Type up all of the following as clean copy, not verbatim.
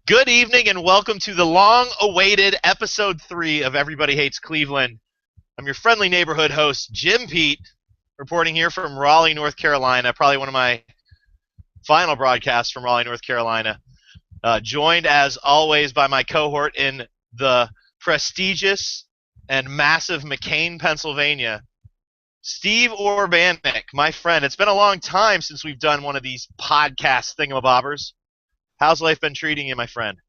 Good evening and welcome to the long-awaited episode 3 of Everybody Hates Cleveland. I'm your friendly neighborhood host, Jim Pete, reporting here from Raleigh, North Carolina, probably one of my final broadcasts from Raleigh, North Carolina. Joined, as always, by my cohort in the prestigious and massive McCain, Pennsylvania, Steve Orbanek, my friend. It's been a long time since we've done one of these podcast thingamabobbers. How's life been treating you, my friend?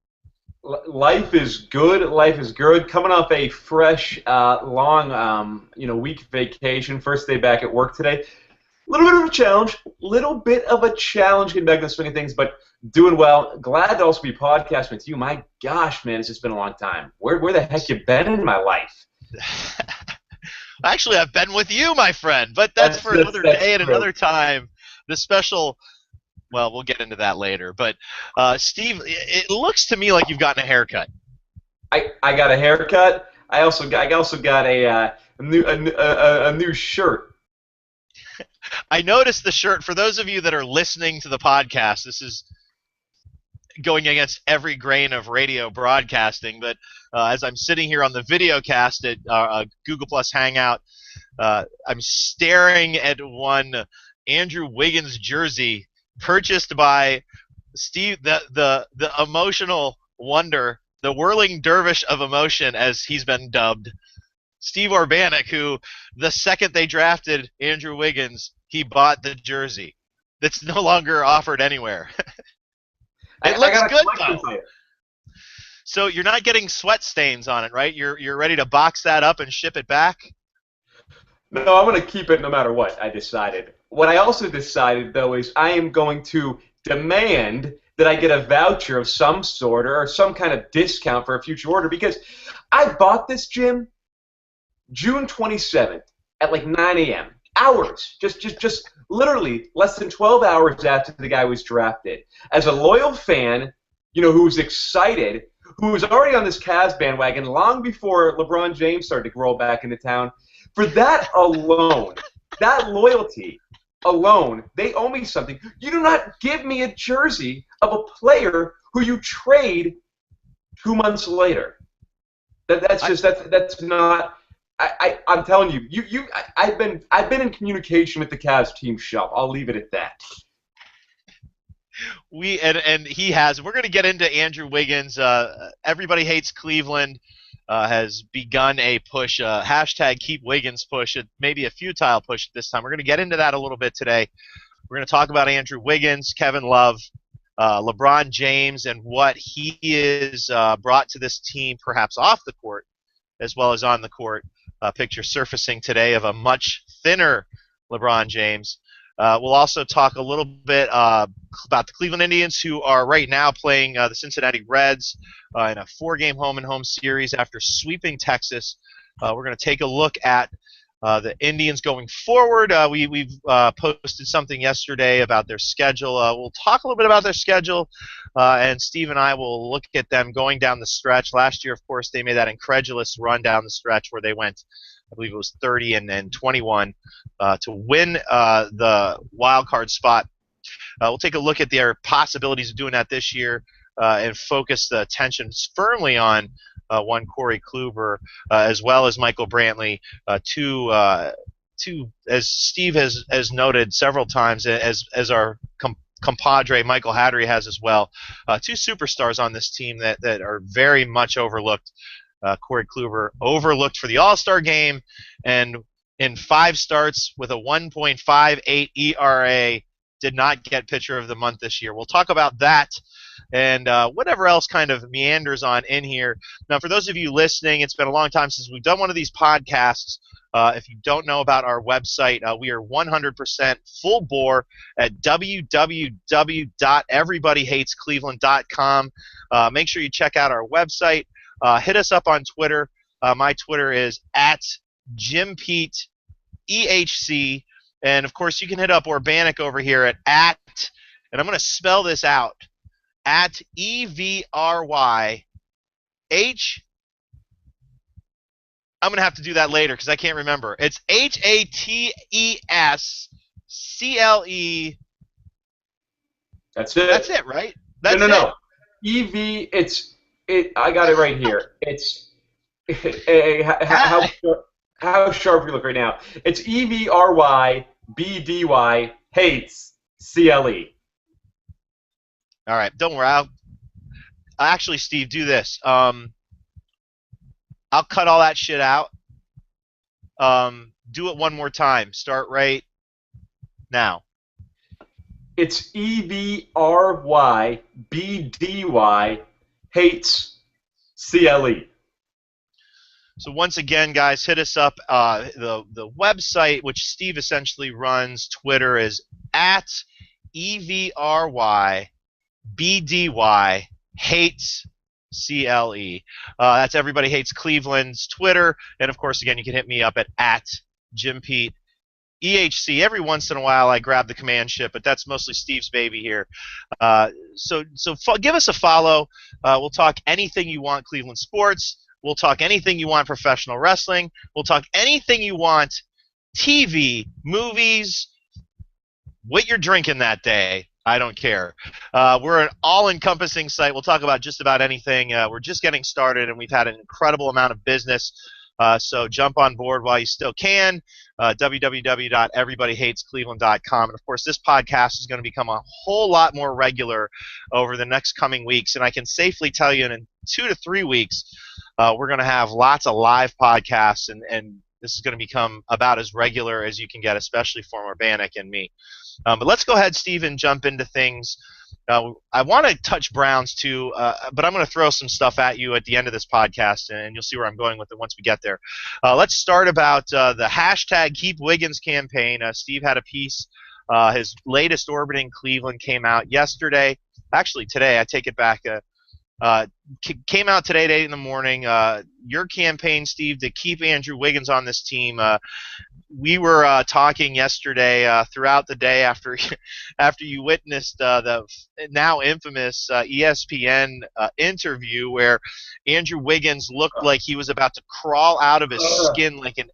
Life is good. Life is good. Coming off a fresh, long, week vacation. First day back at work today. Little bit of a challenge getting back in the swing of things, but doing well. Glad to also be podcasting with you. My gosh, man, it's just been a long time. Where the heck you been in my life? Actually, I've been with you, my friend, but that's for another day and another time. The special. Well, we'll get into that later. But, Steve, it looks to me like you've gotten a haircut. I got a haircut. I also got a new shirt. I noticed the shirt. For those of you that are listening to the podcast, this is going against every grain of radio broadcasting. But as I'm sitting here on the video cast at Google Plus Hangout, I'm staring at one Andrew Wiggins jersey purchased by Steve, the emotional wonder, the whirling dervish of emotion, as he's been dubbed, Steve Orbanek, who the second they drafted Andrew Wiggins, he bought the jersey. That's no longer offered anywhere. It looks good, though. So you're not getting sweat stains on it, right? You're ready to box that up and ship it back? No, I'm going to keep it no matter what, I decided. What I also decided, though, is I am going to demand that I get a voucher of some sort or some kind of discount for a future order, because I bought this, Jim, June 27th at like 9 a.m. Hours, just literally less than 12 hours after the guy was drafted. As a loyal fan, who was excited, who was already on this Cavs bandwagon long before LeBron James started to roll back into town, for that alone, that loyalty alone, they owe me something. You do not give me a jersey of a player who you trade 2 months later. That's not. I'm telling you, I've been in communication with the Cavs team shop. I'll leave it at that. And he has. We're going to get into Andrew Wiggins. Everybody Hates Cleveland has begun a push, hashtag Keep Wiggins push. It may be a futile push this time. We're going to get into that a little bit today. We're going to talk about Andrew Wiggins, Kevin Love, LeBron James, and what he is brought to this team, perhaps off the court as well as on the court. Picture surfacing today of a much thinner LeBron James. We'll also talk a little bit about the Cleveland Indians, who are right now playing the Cincinnati Reds in a 4-game home-and-home series after sweeping Texas. We're going to take a look at the Indians going forward. We've posted something yesterday about their schedule. We'll talk a little bit about their schedule, and Steve and I will look at them going down the stretch. Last year, of course, they made that incredulous run down the stretch where they went, I believe it was 30 and 21 to win the wild card spot. We'll take a look at their possibilities of doing that this year and focus the attention firmly on one Corey Kluber as well as Michael Brantley, two, as Steve has noted several times, as our compadre Michael Hattery has as well, two superstars on this team that are very much overlooked. Corey Kluber overlooked for the All-Star game, and in 5 starts with a 1.58 ERA, did not get pitcher of the month this year. We'll talk about that and whatever else kind of meanders on in here. Now, for those of you listening, it's been a long time since we've done one of these podcasts. If you don't know about our website, we are 100% full bore at www.everybodyhatescleveland.com. Make sure you check out our website. Hit us up on Twitter. My Twitter is @JimPeteEHC. And, of course, you can hit up Orbanek over here at, and I'm going to spell this out, @EVRYH. I'm going to have to do that later because I can't remember. It's HATESCLE. That's it. That's it, right? That's no. EV. I got it right here. It's Ah, how sharp you look right now. It's EVRYBDY hates CLE. all right, don't worry. Actually, Steve, do this. I'll cut all that shit out. Do it one more time. Start right now. It's EVRYBDY hates CLE. So once again, guys, hit us up. The website, which Steve essentially runs, Twitter is at EVRYBDY hates CLE. That's Everybody Hates Cleveland's Twitter. And of course, again, you can hit me up at Jim Pete EHC. Every once in a while, I grab the command ship, but that's mostly Steve's baby here. So give us a follow. We'll talk anything you want Cleveland sports. We'll talk anything you want professional wrestling. We'll talk anything you want TV, movies, what you're drinking that day. I don't care. We're an all-encompassing site. We'll talk about just about anything. We're just getting started, and we've had an incredible amount of business. So jump on board while you still can. www.everybodyhatescleveland.com. And, of course, this podcast is going to become a whole lot more regular over the next coming weeks. And I can safely tell you in 2 to 3 weeks, we're going to have lots of live podcasts, and this is going to become about as regular as you can get, especially for Urbanic and me. But let's go ahead, Steve, and jump into things. I want to touch Browns too, but I'm going to throw some stuff at you at the end of this podcast, and you'll see where I'm going with it once we get there. Let's start about the hashtag Keep Wiggins campaign. Steve had a piece. His latest Orbiting Cleveland came out yesterday. Actually, today. I take it back. Came out today at 8 in the morning. Your campaign, Steve, to keep Andrew Wiggins on this team. We were talking yesterday throughout the day after you witnessed the now infamous ESPN interview where Andrew Wiggins looked like he was about to crawl out of his skin like an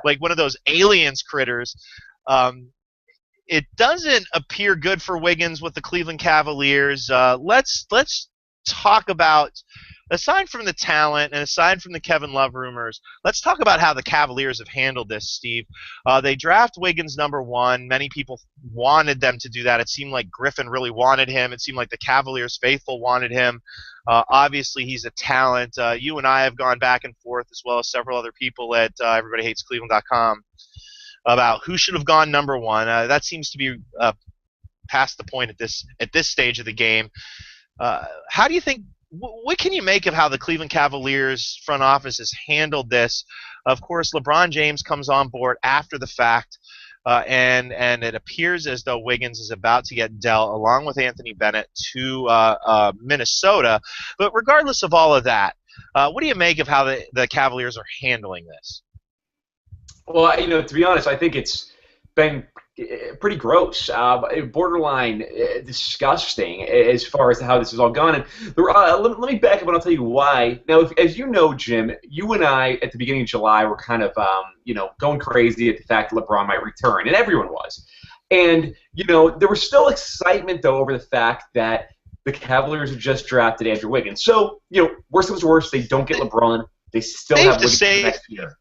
like one of those aliens critters. It doesn't appear good for Wiggins with the Cleveland Cavaliers. Let's talk about, aside from the talent and aside from the Kevin Love rumors, let's talk about how the Cavaliers have handled this, Steve. They draft Wiggins #1. Many people wanted them to do that. It seemed like Griffin really wanted him. It seemed like the Cavaliers faithful wanted him. Obviously, he's a talent. You and I have gone back and forth, as well as several other people at everybodyhatescleveland.com, about who should have gone #1. That seems to be past the point at this stage of the game. How do you think? What can you make of how the Cleveland Cavaliers front office has handled this? Of course, LeBron James comes on board after the fact, and it appears as though Wiggins is about to get dealt along with Anthony Bennett to Minnesota. But regardless of all of that, what do you make of how the Cavaliers are handling this? Well, to be honest, I think it's been pretty gross, borderline disgusting as far as how this has all gone. And let me back up and I'll tell you why. Now, as you know, Jim, you and I at the beginning of July were kind of, going crazy at the fact that LeBron might return, and everyone was. And, there was still excitement, though, over the fact that the Cavaliers had just drafted Andrew Wiggins. So, worst comes to worst, they don't get LeBron. They still have Wiggins next year.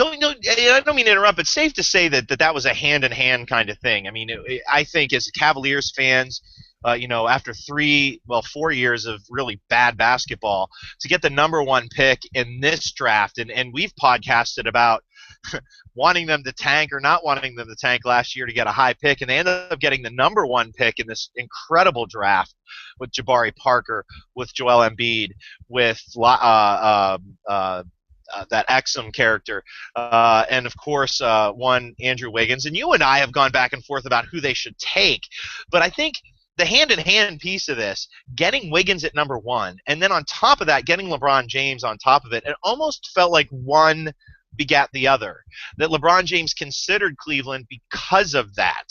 I don't mean to interrupt, but safe to say that was a hand-in-hand kind of thing. I mean, I think as Cavaliers fans, after 4 years of really bad basketball, to get the #1 pick in this draft, and we've podcasted about wanting them to tank or not wanting them to tank last year to get a high pick, and they ended up getting the #1 pick in this incredible draft with Jabari Parker, with Joel Embiid, with that Exum character, and of course one Andrew Wiggins. And you and I have gone back and forth about who they should take, but I think the hand-in-hand piece of this, getting Wiggins at #1, and then on top of that, getting LeBron James on top of it, it almost felt like one begat the other, that LeBron James considered Cleveland because of that.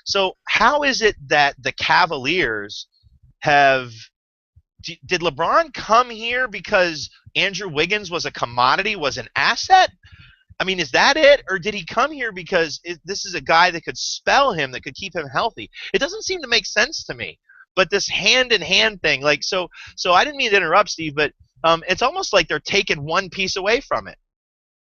So how is it that the Cavaliers have – did LeBron come here because Andrew Wiggins was a commodity, was an asset? I mean, is that it? Or did he come here because this is a guy that could spell him, that could keep him healthy? It doesn't seem to make sense to me. but this hand in hand thing, like so I didn't mean to interrupt, Steve, but it's almost like they're taking one piece away from it.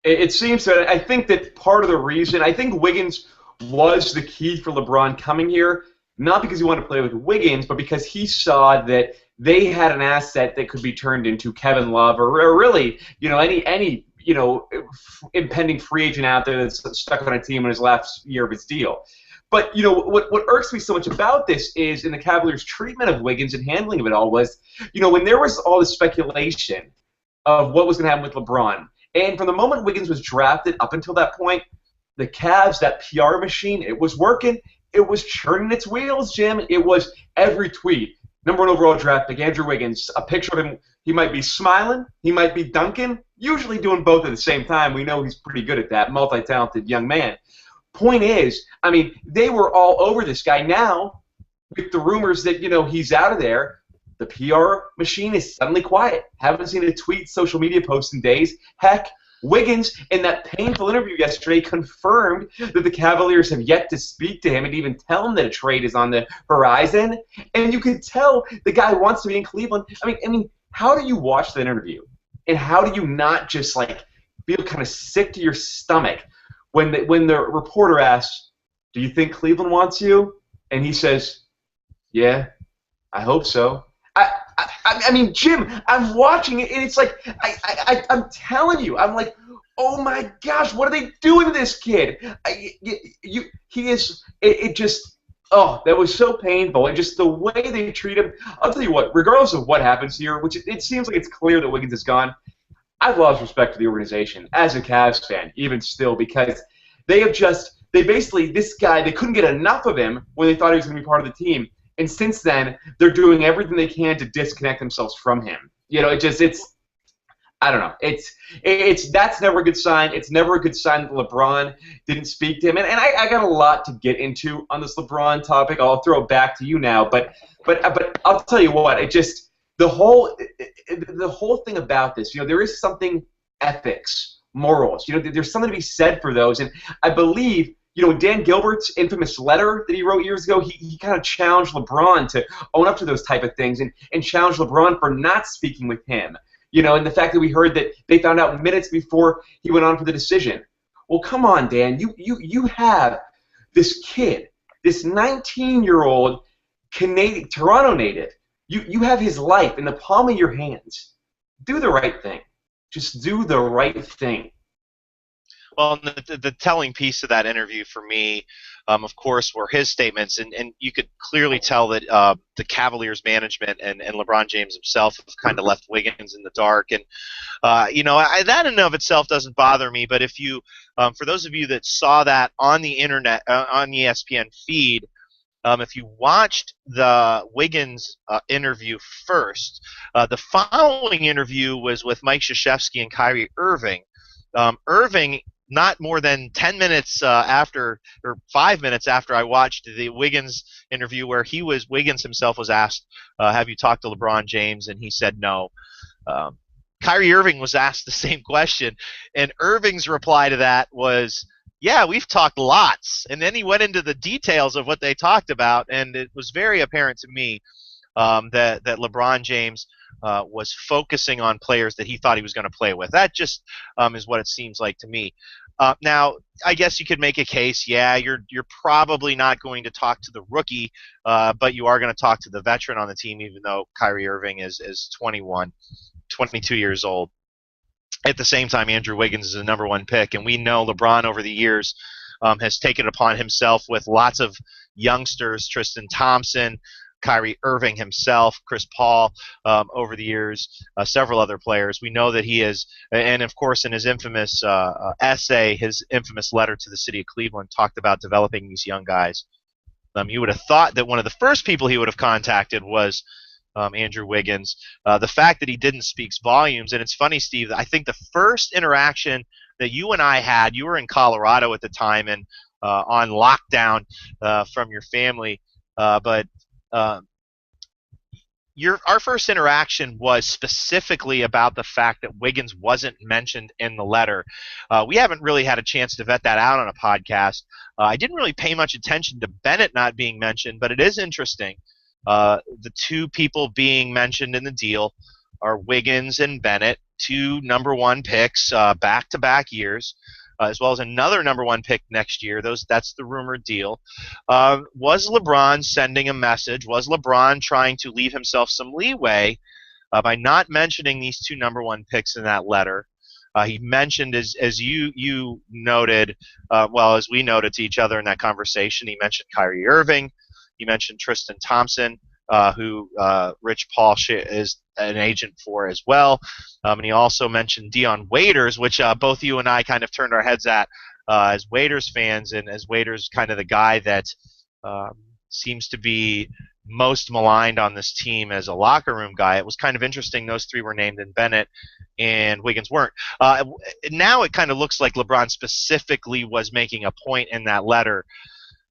It seems that I think that part of the reason I think Wiggins was the key for LeBron coming here, not because he wanted to play with Wiggins, but because he saw that they had an asset that could be turned into Kevin Love or really, any impending free agent out there that's stuck on a team in his last year of his deal. But what irks me so much about this is in the Cavaliers' treatment of Wiggins and handling of it all was, when there was all this speculation of what was going to happen with LeBron, and from the moment Wiggins was drafted up until that point, the Cavs, that PR machine, it was working. It was churning its wheels, Jim. It was every tweet. Number 1 overall draft pick, Andrew Wiggins. A picture of him. He might be smiling. He might be dunking. Usually doing both at the same time. We know he's pretty good at that. Multi-talented young man. Point is, I mean, they were all over this guy. Now, with the rumors that, he's out of there, the PR machine is suddenly quiet. Haven't seen a tweet, social media post in days. Heck, Wiggins, in that painful interview yesterday, confirmed that the Cavaliers have yet to speak to him and even tell him that a trade is on the horizon. And you can tell the guy wants to be in Cleveland. I mean, how do you watch that interview? And how do you not just, feel kind of sick to your stomach when the reporter asks, do you think Cleveland wants you? And he says, yeah, I hope so. I mean, Jim, I'm watching it, and it's like, I'm telling you, I'm like, oh my gosh, what are they doing to this kid? He is, it just, oh, that was so painful, and just the way they treat him. I'll tell you what, regardless of what happens here, which it seems like it's clear that Wiggins is gone, I've lost respect for the organization as a Cavs fan, even still, because they basically, this guy, they couldn't get enough of him when they thought he was going to be part of the team. And since then, they're doing everything they can to disconnect themselves from him. It's I don't know. That's never a good sign. It's never a good sign that LeBron didn't speak to him. And I got a lot to get into on this LeBron topic. I'll throw it back to you now. But I'll tell you what. The whole thing about this. There is something ethics, morals. There's something to be said for those. And I believe. In Dan Gilbert's infamous letter that he wrote years ago, he kind of challenged LeBron to own up to those type of things and challenged LeBron for not speaking with him. And the fact that we heard that they found out minutes before he went on for the decision. Well, come on, Dan. You have this kid, this 19-year-old Canadian, Toronto native. You have his life in the palm of your hands. Do the right thing. Just do the right thing. Well, the telling piece of that interview for me, of course, were his statements, and you could clearly tell that the Cavaliers management and LeBron James himself have kind of left Wiggins in the dark, and that in and of itself doesn't bother me. But if you, for those of you that saw that on the internet, on the ESPN feed, if you watched the Wiggins interview first, the following interview was with Mike Krzyzewski and Kyrie Irving. Irving, not more than 10 minutes after, or 5 minutes after I watched the Wiggins interview where Wiggins himself was asked, have you talked to LeBron James? And he said no. Kyrie Irving was asked the same question, and Irving's reply to that was, yeah, we've talked lots. And then he went into the details of what they talked about, and it was very apparent to me that LeBron James was focusing on players that he thought he was going to play with. That just is what it seems like to me. Now, I guess you could make a case, yeah, you're probably not going to talk to the rookie, but you are going to talk to the veteran on the team, even though Kyrie Irving is 22 years old. At the same time, Andrew Wiggins is the number 1 pick, and we know LeBron over the years has taken it upon himself with lots of youngsters, Tristan Thompson, Kyrie Irving himself, Chris Paul, over the years, several other players. We know that he is, and of course in his infamous essay, his infamous letter to the city of Cleveland, talked about developing these young guys. You would have thought that one of the first people he would have contacted was Andrew Wiggins. The fact that he didn't speaks volumes, and it's funny, Steve, I think the first interaction that you and I had, you were in Colorado at the time and on lockdown from your family, but our first interaction was specifically about the fact that Wiggins wasn't mentioned in the letter. We haven't really had a chance to vet that out on a podcast. I didn't really pay much attention to Bennett not being mentioned, but it is interesting The two people being mentioned in the deal are Wiggins and Bennett, two number one picks back-to-back years, as well as another number one pick next year. That's the rumored deal. Was LeBron sending a message? Was LeBron trying to leave himself some leeway by not mentioning these two number one picks in that letter? He mentioned, as you noted, as we noted to each other in that conversation, he mentioned Kyrie Irving. He mentioned Tristan Thompson, who Rich Paul is an agent for as well. And he also mentioned Dion Waiters, which both you and I kind of turned our heads at as Waiters fans, and as Waiters kind of the guy that seems to be most maligned on this team as a locker room guy. It was kind of interesting those three were named and Bennett and Wiggins weren't. Now it kind of looks like LeBron specifically was making a point in that letter.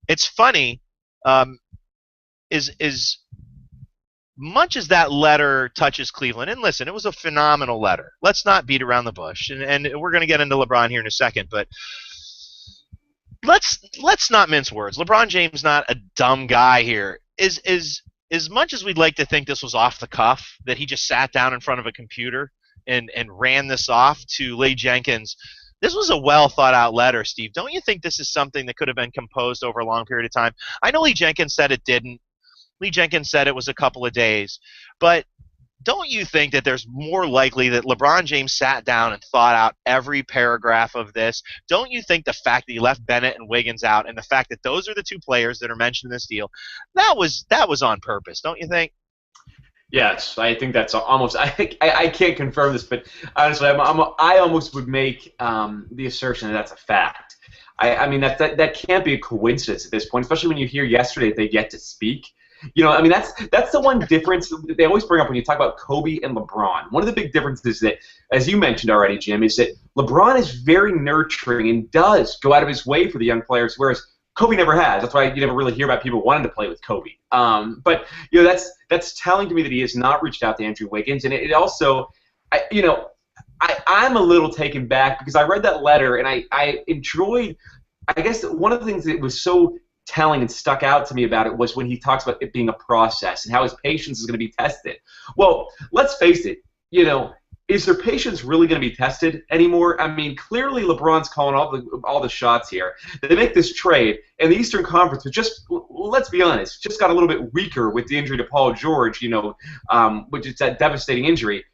It's funny, is much as that letter touches Cleveland, and listen, it was a phenomenal letter. Let's not beat around the bush, and we're going to get into LeBron here in a second, but let's not mince words. LeBron James not a dumb guy here. As much as we'd like to think this was off the cuff, that he just sat down in front of a computer and ran this off to Lee Jenkins, this was a well thought out letter, Steve. Don't you think this is something that could have been composed over a long period of time? I know Lee Jenkins said it didn't. Lee Jenkins said it was a couple of days. But don't you think that there's more likely that LeBron James sat down and thought out every paragraph of this? Don't you think the fact that he left Bennett and Wiggins out, and the fact that those are the two players that are mentioned in this deal, that was on purpose, don't you think? Yes, I think that's almost. I can't confirm this, but honestly, I almost would make the assertion that that's a fact. I mean that can't be a coincidence at this point, especially when you hear yesterday they get to speak. You know, I mean that's the one difference that they always bring up when you talk about Kobe and LeBron. One of the big differences that, as you mentioned already, Jim, is that LeBron is very nurturing and does go out of his way for the young players, whereas Kobe never has. That's why you never really hear about people wanting to play with Kobe. But you know, that's telling to me that he has not reached out to Andrew Wiggins, and it also, I'm a little taken back because I read that letter and I enjoyed. I guess one of the things that was so telling and stuck out to me about it was when he talks about it being a process and how his patience is going to be tested. Well, let's face it, is their patience really going to be tested anymore? I mean, clearly LeBron's calling all the shots here. They make this trade, and the Eastern Conference, let's be honest, just got a little bit weaker with the injury to Paul George, which is that devastating injury.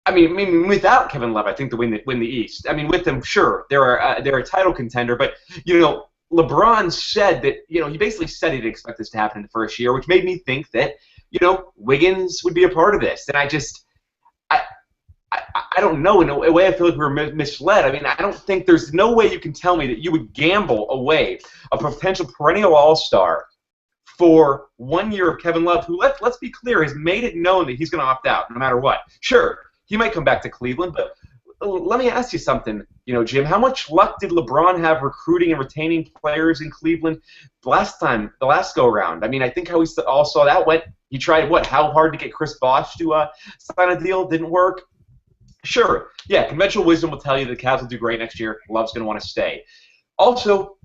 I mean, without Kevin Love, I think they win the East. I mean, with them, sure, they're a title contender, but LeBron said that, he basically said he didn't expect this to happen in the first year, which made me think that, Wiggins would be a part of this. And I don't know. In a way, I feel like we were misled. I mean, I don't think there's no way you can tell me that you would gamble away a potential perennial all-star for 1 year of Kevin Love, who, let's be clear, has made it known that he's going to opt out no matter what. Sure, he might come back to Cleveland, but let me ask you something, Jim. How much luck did LeBron have recruiting and retaining players in Cleveland the last go-around? I mean, I think how we all saw that went. He tried, how hard to get Chris Bosh to sign a deal? Didn't work. Sure, yeah, conventional wisdom will tell you the Cavs will do great next year. Love's going to want to stay. Also,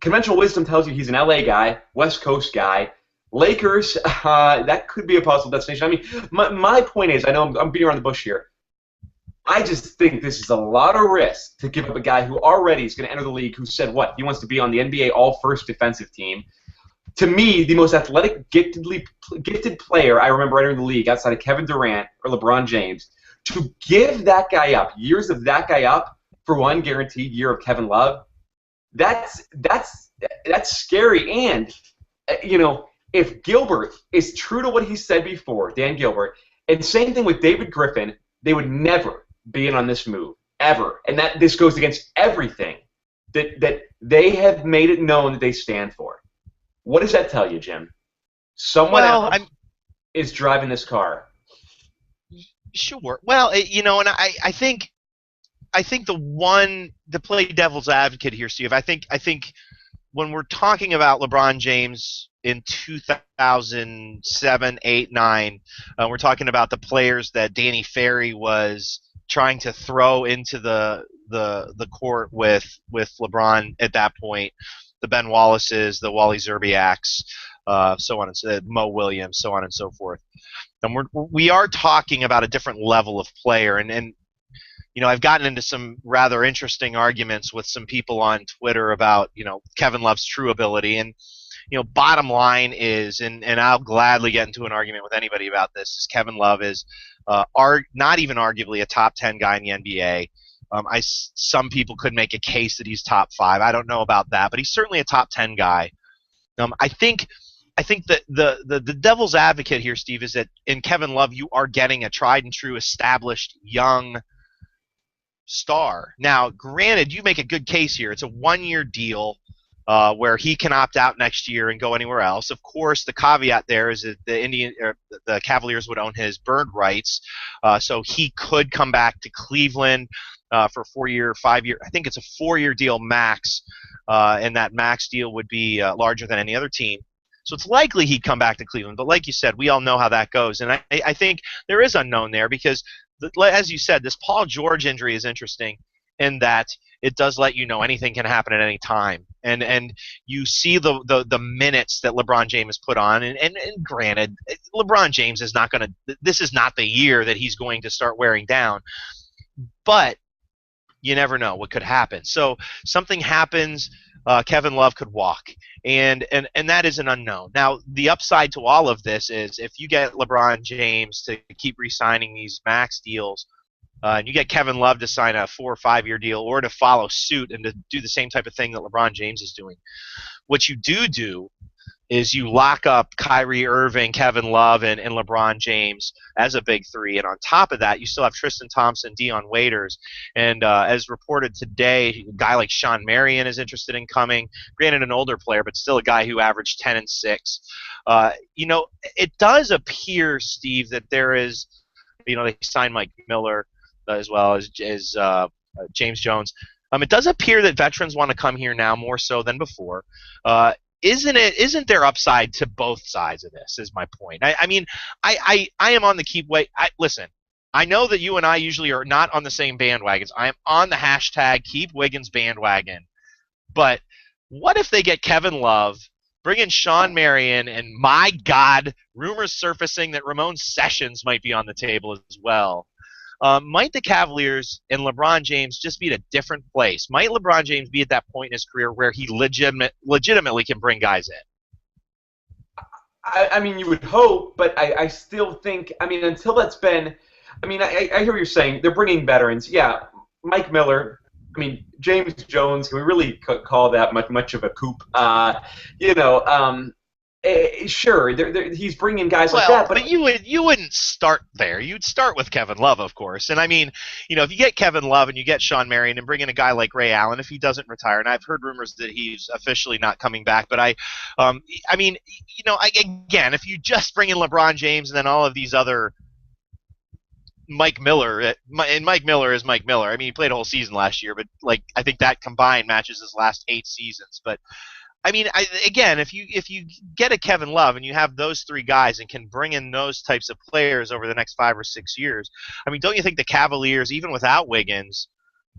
conventional wisdom tells you he's an LA guy, West Coast guy. Lakers, that could be a possible destination. I mean, my point is, I know I'm beating around the bush here. I just think this is a lot of risk to give up a guy who already is going to enter the league, who said he wants to be on the NBA All-First defensive team. To me, the most athletic, gifted player I remember entering the league outside of Kevin Durant or LeBron James, to give that guy up, years of that guy up, for one guaranteed year of Kevin Love, that's scary. And, if Gilbert is true to what he said before, Dan Gilbert, and same thing with David Griffin, they would never be in on this move, ever. And this goes against everything that they have made it known that they stand for. What does that tell you, Jim? Someone else is driving this car. Sure. Well, and I think to play devil's advocate here, Steve, I think when we're talking about LeBron James in 2007, 8, 9, we're talking about the players that Danny Ferry was trying to throw into the court with LeBron at that point, the Ben Wallaces, the Wally Zerbiaks. so on and so Mo Williams, so on and so forth. And we are talking about a different level of player, and I've gotten into some rather interesting arguments with some people on Twitter about Kevin Love's true ability, and bottom line is, and I'll gladly get into an argument with anybody about this, is Kevin Love is not even arguably a top 10 guy in the NBA. Some people could make a case that he's top 5. I don't know about that, but he's certainly a top 10 guy. I think that the devil's advocate here, Steve, is that in Kevin Love you are getting a tried and true, established, young star. Now, granted, you make a good case here. It's a 1-year deal where he can opt out next year and go anywhere else. Of course, the caveat there is that the Cavaliers would own his bird rights, so he could come back to Cleveland for 4-year, 5-year. I think it's a 4-year deal max, and that max deal would be larger than any other team. So it's likely he'd come back to Cleveland. But like you said, we all know how that goes, and I think there is unknown there because, as you said, this Paul George injury is interesting in that it does let you know anything can happen at any time. And you see the minutes that LeBron James put on, and granted, LeBron James is not going to – this is not the year that he's going to start wearing down. But you never know what could happen. So something happens, Kevin Love could walk, and that is an unknown. Now, the upside to all of this is if you get LeBron James to keep re-signing these max deals, and you get Kevin Love to sign a 4 or 5-year deal or to follow suit and to do the same type of thing that LeBron James is doing, what you do is you lock up Kyrie Irving, Kevin Love, and LeBron James as a big three. And on top of that, you still have Tristan Thompson, Dion Waiters. And as reported today, a guy like Sean Marion is interested in coming. Granted, an older player, but still a guy who averaged 10 and 6. It does appear, Steve, that there is, they signed Mike Miller as well as James Jones. It does appear that veterans want to come here now more so than before. Isn't there upside to both sides of this, is my point. I am on the keep wait. Listen, I know that you and I usually are not on the same bandwagons. I am on the hashtag Keep Wiggins bandwagon. But what if they get Kevin Love, bring in Sean Marion, and my God, rumors surfacing that Ramon Sessions might be on the table as well? Might the Cavaliers and LeBron James just be at a different place? Might LeBron James be at that point in his career where he legitimately can bring guys in? I mean, you would hope, but I still think, until that's been, I hear what you're saying. They're bringing veterans. Yeah, Mike Miller, James Jones, can we really call that much of a coup? Sure, he's bringing guys like that, but you wouldn't start there. You'd start with Kevin Love, of course. And if you get Kevin Love and you get Sean Marion and bring in a guy like Ray Allen, if he doesn't retire, and I've heard rumors that he's officially not coming back, but again, if you just bring in LeBron James and then all of these other Mike Miller, and Mike Miller is Mike Miller. He played a whole season last year, but I think that combined matches his last 8 seasons, but. Again, if you get a Kevin Love and you have those 3 guys and can bring in those types of players over the next 5 or 6 years, don't you think the Cavaliers, even without Wiggins,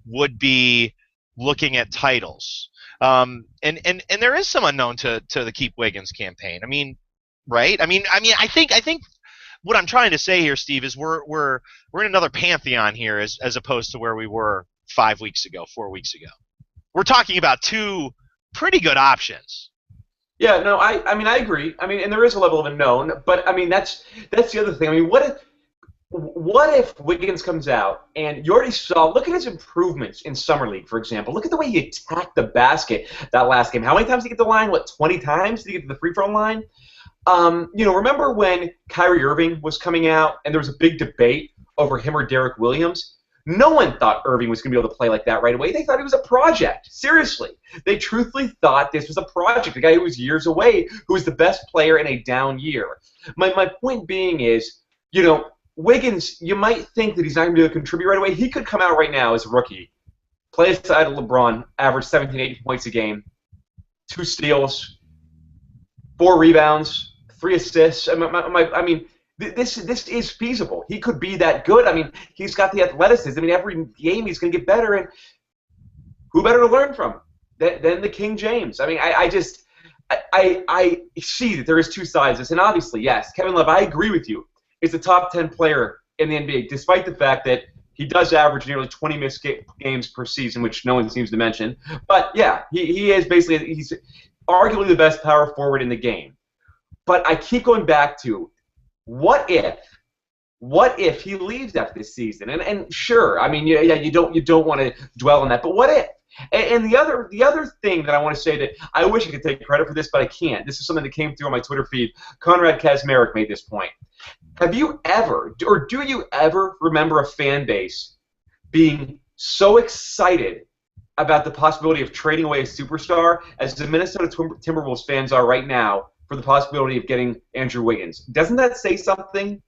would be looking at titles? And there is some unknown to the Keep Wiggins campaign. Right? I think what I'm trying to say here, Steve, is we're in another pantheon here as opposed to where we were 5 weeks ago, 4 weeks ago. We're talking about 2 pretty good options. Yeah, no, I agree. And there is a level of unknown, but that's the other thing. What if Wiggins comes out and you already saw? Look at his improvements in summer league, for example. Look at the way he attacked the basket that last game. How many times did he get to the line? 20 times did he get to the free throw line? Remember when Kyrie Irving was coming out and there was a big debate over him or Derek Williams? No one thought Irving was going to be able to play like that right away. They thought he was a project. Seriously. They truthfully thought this was a project, a guy who was years away, who was the best player in a down year. My point being is, Wiggins, you might think that he's not going to be able to contribute right away. He could come out right now as a rookie, play aside of LeBron, average 17, 18 points a game, 2 steals, 4 rebounds, 3 assists. This is feasible. He could be that good. He's got the athleticism. Every game he's going to get better, and who better to learn from than the King James? I see that there is two sides to this, and obviously, yes, Kevin Love, I agree with you, is a top 10 player in the NBA, despite the fact that he does average nearly 20 missed games per season, which no one seems to mention. But yeah, he is basically, he's arguably the best power forward in the game. But I keep going back to, what if he leaves after this season? And sure, I mean, yeah, you don't want to dwell on that, but what if? And the other thing that I want to say, that I wish I could take credit for this, but I can't. This is something that came through on my Twitter feed. Conrad Kazmarek made this point. Have you ever, or do you ever remember a fan base being so excited about the possibility of trading away a superstar as the Minnesota Timberwolves fans are right now for the possibility of getting Andrew Wiggins? Doesn't that say something?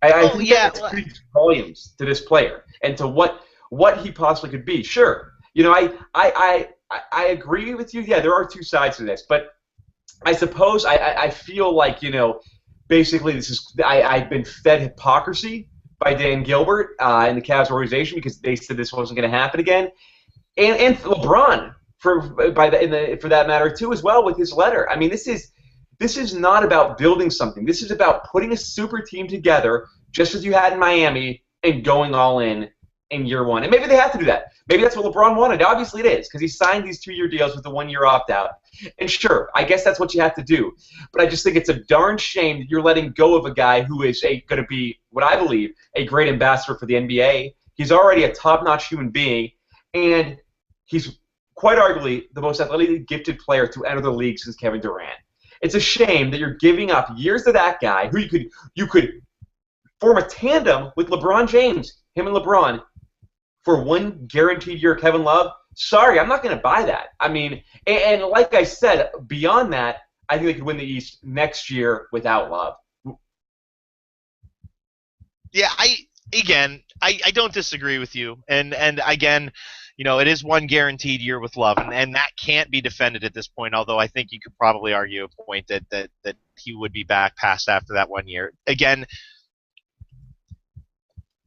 I think that speaks volumes to this player and to what he possibly could be. Sure, you know, I agree with you. Yeah, there are two sides to this, but I suppose I feel like, you know, basically this is I've been fed hypocrisy by Dan Gilbert and the Cavs organization, because they said this wasn't going to happen again, and LeBron for that matter too as well with his letter. I mean, this is not about building something. This is about putting a super team together, just as you had in Miami, and going all in year one. And maybe they have to do that. Maybe that's what LeBron wanted. Obviously it is, because he signed these 2-year deals with the 1-year opt-out. And sure, I guess that's what you have to do. But I just think it's a darn shame that you're letting go of a guy who is going to be, what I believe, a great ambassador for the NBA. He's already a top-notch human being, and he's quite arguably the most athletically gifted player to enter the league since Kevin Durant. It's a shame that you're giving up years to that guy who you could form a tandem with LeBron James, him and LeBron, for one guaranteed year Kevin Love. Sorry, I'm not going to buy that. I mean, and like I said, beyond that, I think they could win the East next year without Love. Yeah, I don't disagree with you. And again, you know, it is one guaranteed year with Love, and that can't be defended at this point, although I think you could probably argue a point that he would be back past after that 1 year. Again,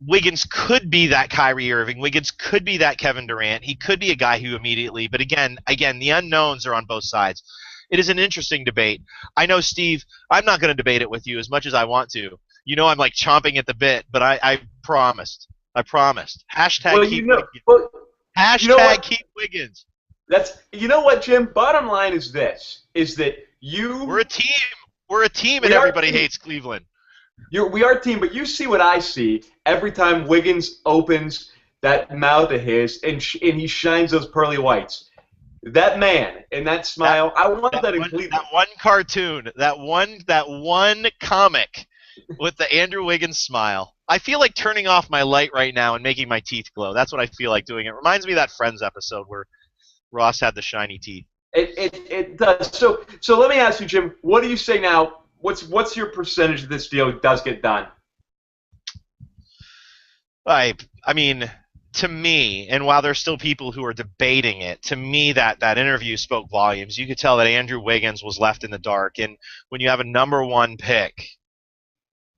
Wiggins could be that Kyrie Irving. Wiggins could be that Kevin Durant. He could be a guy who immediately, but again, the unknowns are on both sides. It is an interesting debate. I know, Steve, I'm not going to debate it with you as much as I want to. You know, I'm like chomping at the bit, but I promised. Hashtag keep Wiggins. Hashtag keep Wiggins. You know what, Jim? Bottom line is this: is that we're a team. We're a team, and everybody hates Cleveland. We are a team, but you see what I see every time Wiggins opens that mouth of his and he shines those pearly whites. That man and that smile, I want that in Cleveland. That one cartoon, that one comic with the Andrew Wiggins smile. I feel like turning off my light right now and making my teeth glow. That's what I feel like doing. It reminds me of that Friends episode where Ross had the shiny teeth. It does. So let me ask you, Jim, what do you say now? What's your percentage of this deal does get done? I mean, to me, and while there's still people who are debating it, to me that interview spoke volumes. You could tell that Andrew Wiggins was left in the dark, and when you have a number 1 pick,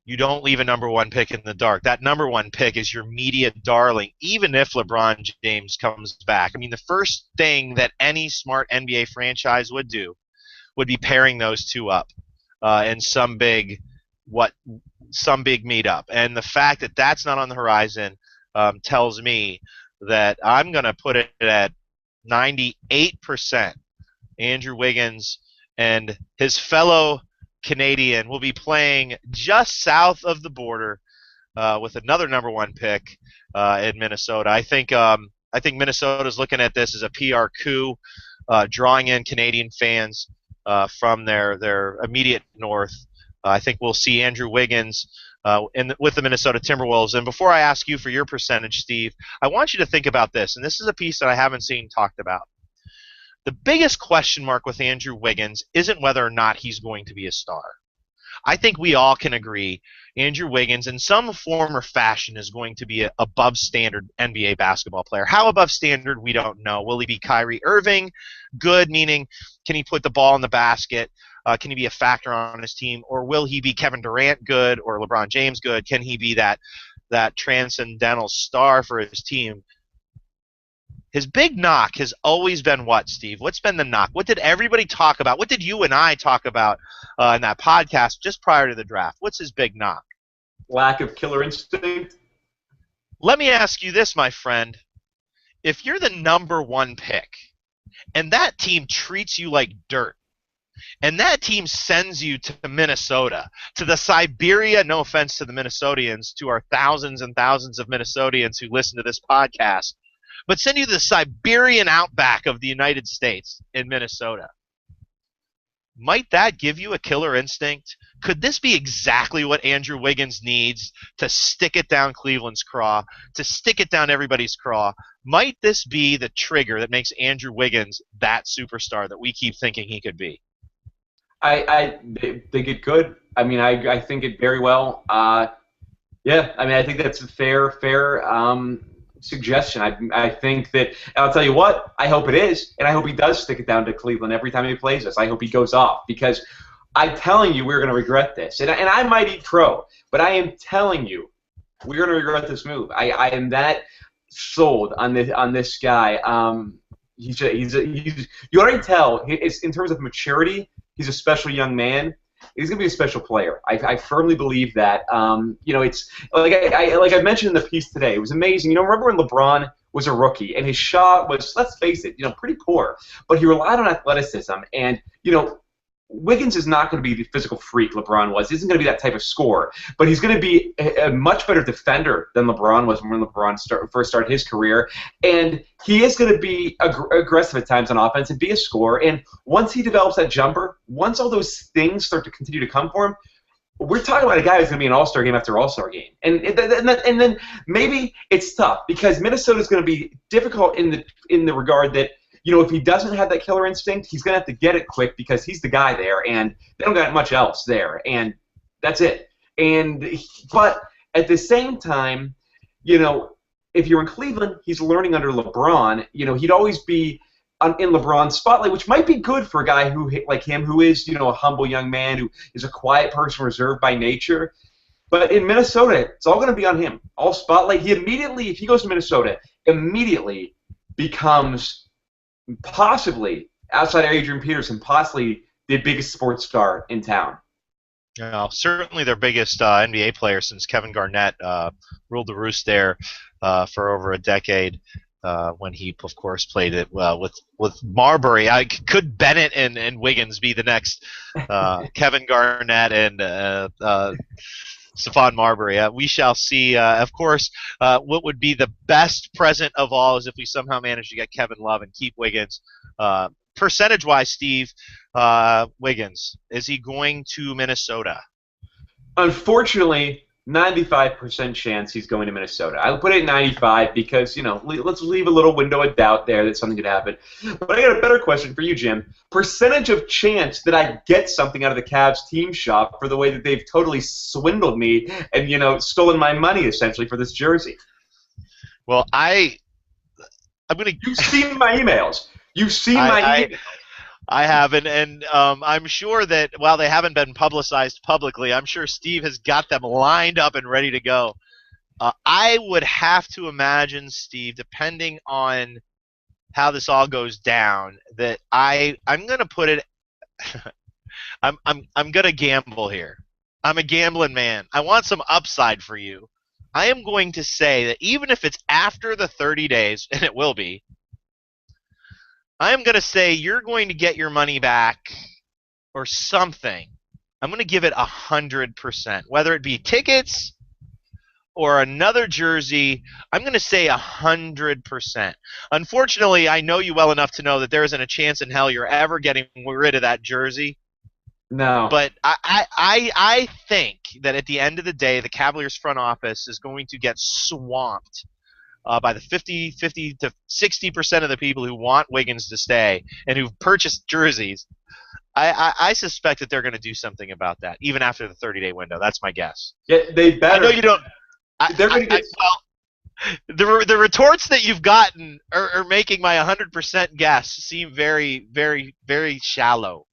you don't leave a number 1 pick in the dark. That number 1 pick is your media darling, even if LeBron James comes back. I mean, the first thing that any smart NBA franchise would do would be pairing those two up. In some big meetup, and the fact that that's not on the horizon tells me that I'm going to put it at 98%. Andrew Wiggins and his fellow Canadian will be playing just south of the border with another number 1 pick in Minnesota. I think Minnesota's looking at this as a PR coup, drawing in Canadian fans from their immediate north. I think we'll see Andrew Wiggins with the Minnesota Timberwolves. And before I ask you for your percentage, Steve, I want you to think about this, and this is a piece that I haven't seen talked about. The biggest question mark with Andrew Wiggins isn't whether or not he's going to be a star. I think we all can agree Andrew Wiggins in some form or fashion is going to be an above standard NBA basketball player. How above standard, we don't know. Will he be Kyrie Irving? Good, meaning can he put the ball in the basket? Can he be a factor on his team? Or will he be Kevin Durant good or LeBron James good? Can he be that transcendental star for his team? His big knock has always been what, Steve? What's been the knock? What did everybody talk about? What did you and I talk about in that podcast just prior to the draft? What's his big knock? Lack of killer instinct. Let me ask you this, my friend. If you're the number 1 pick and that team treats you like dirt, and that team sends you to Minnesota, to the Siberia, no offense to the Minnesotians, to our thousands and thousands of Minnesotians who listen to this podcast, but send you to the Siberian outback of the United States in Minnesota, might that give you a killer instinct? Could this be exactly what Andrew Wiggins needs to stick it down Cleveland's craw, to stick it down everybody's craw? Might this be the trigger that makes Andrew Wiggins that superstar that we keep thinking he could be? I think it could. I mean, I think it very well. Yeah, I mean, I think that's a fair suggestion. I think that, and I'll tell you what, I hope it is, and I hope he does stick it down to Cleveland every time he plays us. I hope he goes off, because I'm telling you we're going to regret this. And I might eat crow, but I am telling you we're going to regret this move. I am that sold on this guy. You already tell, in terms of maturity, he's a special young man. He's going to be a special player. I firmly believe that. It's like I mentioned in the piece today. It was amazing. Remember when LeBron was a rookie and his shot was, let's face it, pretty poor, but he relied on athleticism. And Wiggins is not going to be the physical freak LeBron was. He isn't going to be that type of scorer, but he's going to be a much better defender than LeBron was when LeBron first started his career. And he is going to be aggressive at times on offense and be a scorer. And once he develops that jumper, once all those things start to continue to come for him, we're talking about a guy who's going to be an all-star game after all-star game. And then maybe it's tough because Minnesota is going to be difficult in the regard that, if he doesn't have that killer instinct, he's going to have to get it quick because he's the guy there, and they don't got much else there, and that's it. But at the same time, if you're in Cleveland, he's learning under LeBron. He'd always be in LeBron's spotlight, which might be good for a guy like him who is, a humble young man who is a quiet person, reserved by nature. But in Minnesota, it's all going to be on him. All spotlight. He immediately, if he goes to Minnesota, immediately becomes possibly, outside of Adrian Peterson, possibly the biggest sports star in town. Certainly their biggest NBA player since Kevin Garnett ruled the roost there for over a decade when he, of course, played it with Marbury. Could Bennett and Wiggins be the next Kevin Garnett and Stephon Marbury? We shall see. Of course, what would be the best present of all is if we somehow manage to get Kevin Love and keep Wiggins. Percentage-wise, Steve, Wiggins, is he going to Minnesota? Unfortunately, 95% chance he's going to Minnesota. I'll put it at 95 because, let's leave a little window of doubt there that something could happen. But I got a better question for you, Jim. Percentage of chance that I get something out of the Cavs team shop for the way that they've totally swindled me and, stolen my money, essentially, for this jersey. Well, I'm going to... You've seen my emails. You've seen my emails. I have, and I'm sure that while they haven't been publicized publicly, I'm sure Steve has got them lined up and ready to go. I would have to imagine, Steve, depending on how this all goes down, that I'm going to put it. I'm going to gamble here. I'm a gambling man. I want some upside for you. I am going to say that even if it's after the 30 days, and it will be, I am going to say you're going to get your money back or something. I'm going to give it 100%. Whether it be tickets or another jersey, I'm going to say 100%. Unfortunately, I know you well enough to know that there isn't a chance in hell you're ever getting rid of that jersey. No. But I think that at the end of the day, the Cavaliers front office is going to get swamped by the 50 to 60% of the people who want Wiggins to stay and who've purchased jerseys. I suspect that they're going to do something about that, even after the 30-day window. That's my guess. Yeah, they better. I know you don't. They're going to get. The retorts that you've gotten are making my 100% guess seem very, very, very shallow.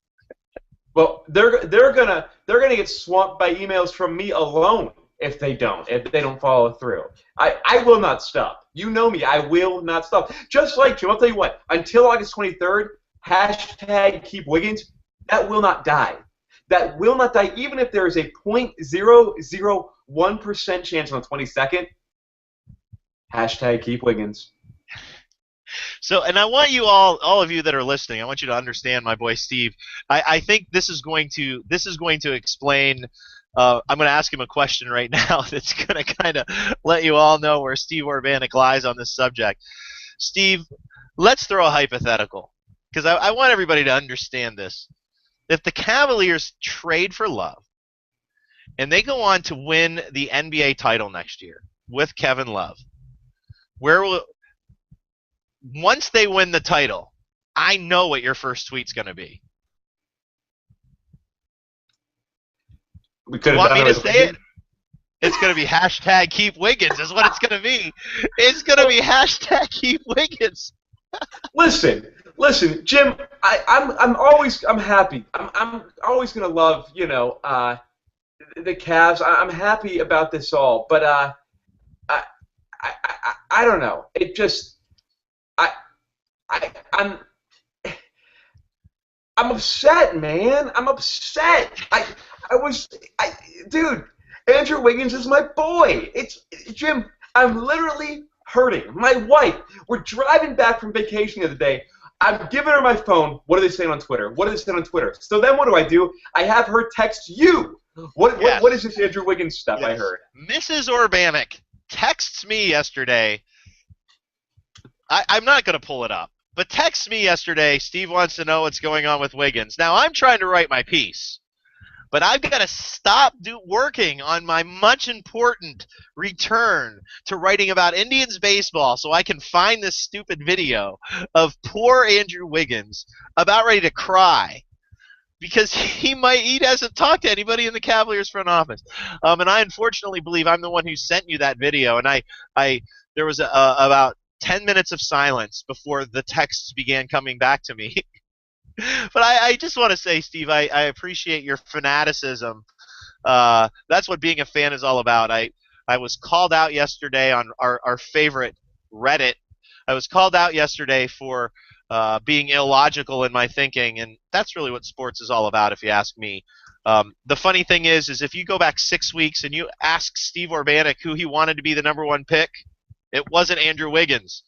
Well, they're gonna get swamped by emails from me alone. if they don't follow through. I will not stop. You know me. I will not stop. Just like Jim, I'll tell you what. Until August 23rd, hashtag keep Wiggins. That will not die. That will not die, even if there is a 0.001% chance on the 22nd. Hashtag keep Wiggins. So, and I want you all of you that are listening, I want you to understand my boy Steve. I think this is going to explain. I'm going to ask him a question right now that's going to kind of let you all know where Steve Urbanic lies on this subject. Steve, let's throw a hypothetical, because I want everybody to understand this. If the Cavaliers trade for Love and they go on to win the NBA title next year with Kevin Love, once they win the title, I know what your first tweet's going to be. We could You have want done me it to say it? It's going to be hashtag keep Wiggins is what it's going to be. It's going to be hashtag keep Wiggins. Listen, Jim. I'm happy. I'm always gonna love the Cavs. I'm happy about this all, but I don't know. It just I'm upset, man. I'm upset. Dude. Andrew Wiggins is my boy. Jim. I'm literally hurting. My wife. We're driving back from vacation the other day. I'm giving her my phone. What are they saying on Twitter? So then what do? I have her text you. What is this Andrew Wiggins stuff I heard? Mrs. Urbanic texts me yesterday. I'm not going to pull it up, but texts me yesterday. Steve wants to know what's going on with Wiggins. Now, I'm trying to write my piece, but I've got to stop working on my much important return to writing about Indians baseball so I can find this stupid video of poor Andrew Wiggins about ready to cry because he hasn't talked to anybody in the Cavaliers front office. And I unfortunately believe I'm the one who sent you that video, and there was about 10 minutes of silence before the texts began coming back to me. But I just want to say, Steve, I appreciate your fanaticism. That's what being a fan is all about. I was called out yesterday on our favorite Reddit. I was called out yesterday for being illogical in my thinking, and that's really what sports is all about, if you ask me. The funny thing is if you go back 6 weeks and you ask Steve Urbanic who he wanted to be the #1 pick, it wasn't Andrew Wiggins.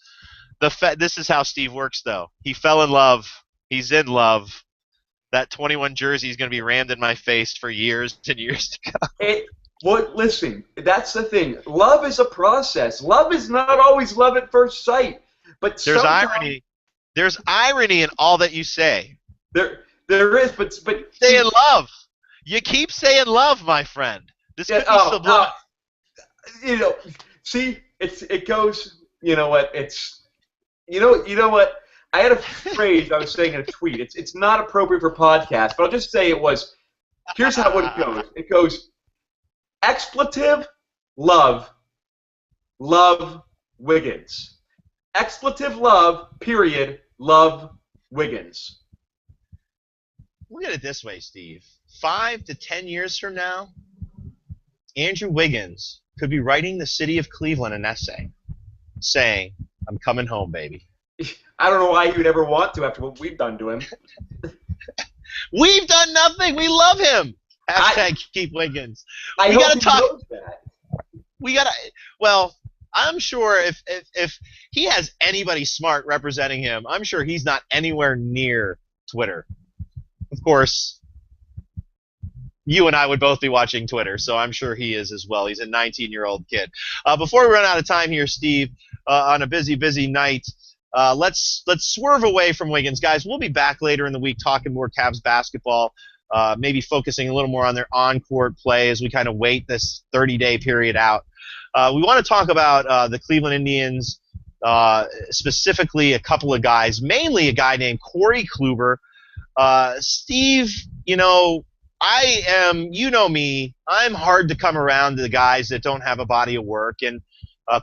This is how Steve works, though. He fell in love. He's in love. That 21 jersey is going to be rammed in my face for years and years to come. Listen, that's the thing. Love is a process. Love is not always love at first sight. But there's irony. There's irony in all that you say. There is, but say in love. You keep saying love, my friend. This could be subliminal. See, it goes. You know what? You know what? I had a phrase I was saying in a tweet. It's not appropriate for podcast, but I'll just say it was. Here's what it goes. It goes, expletive, love, Wiggins. Expletive, love, period, love, Wiggins. Look at it this way, Steve. 5 to 10 years from now, Andrew Wiggins could be writing the city of Cleveland an essay saying, "I'm coming home, baby." I don't know why you would ever want to after what we've done to him. We've done nothing. We love him. Hashtag keep Wiggins. I hope he knows that. We gotta. Well, I'm sure if he has anybody smart representing him, I'm sure he's not anywhere near Twitter. Of course, you and I would both be watching Twitter, so I'm sure he is as well. He's a 19-year-old kid. Before we run out of time here, Steve, on a busy night. Let's swerve away from Wiggins, guys. We'll be back later in the week talking more Cavs basketball, maybe focusing a little more on their on-court play as we kind of wait this 30-day period out. We want to talk about the Cleveland Indians, specifically a couple of guys, mainly a guy named Corey Kluber. Steve, you know me, I'm hard to come around to the guys that don't have a body of work, and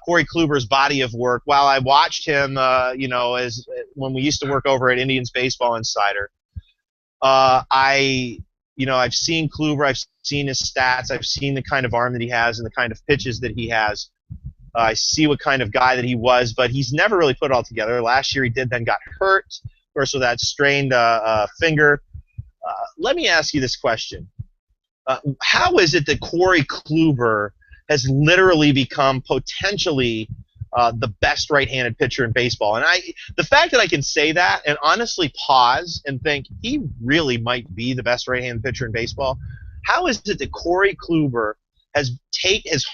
Corey Kluber's body of work, while I watched him, as when we used to work over at Indians Baseball Insider, I I've seen Kluber, I've seen his stats, I've seen the kind of arm that he has and the kind of pitches that he has. I see what kind of guy that he was, but he's never really put it all together. Last year he did, then got hurt, of course, with that strained finger. Let me ask you this question. How is it that Corey Kluber has literally become potentially the best right-handed pitcher in baseball? And the fact that I can say that and honestly pause and think he really might be the best right-handed pitcher in baseball, how is it that Corey Kluber has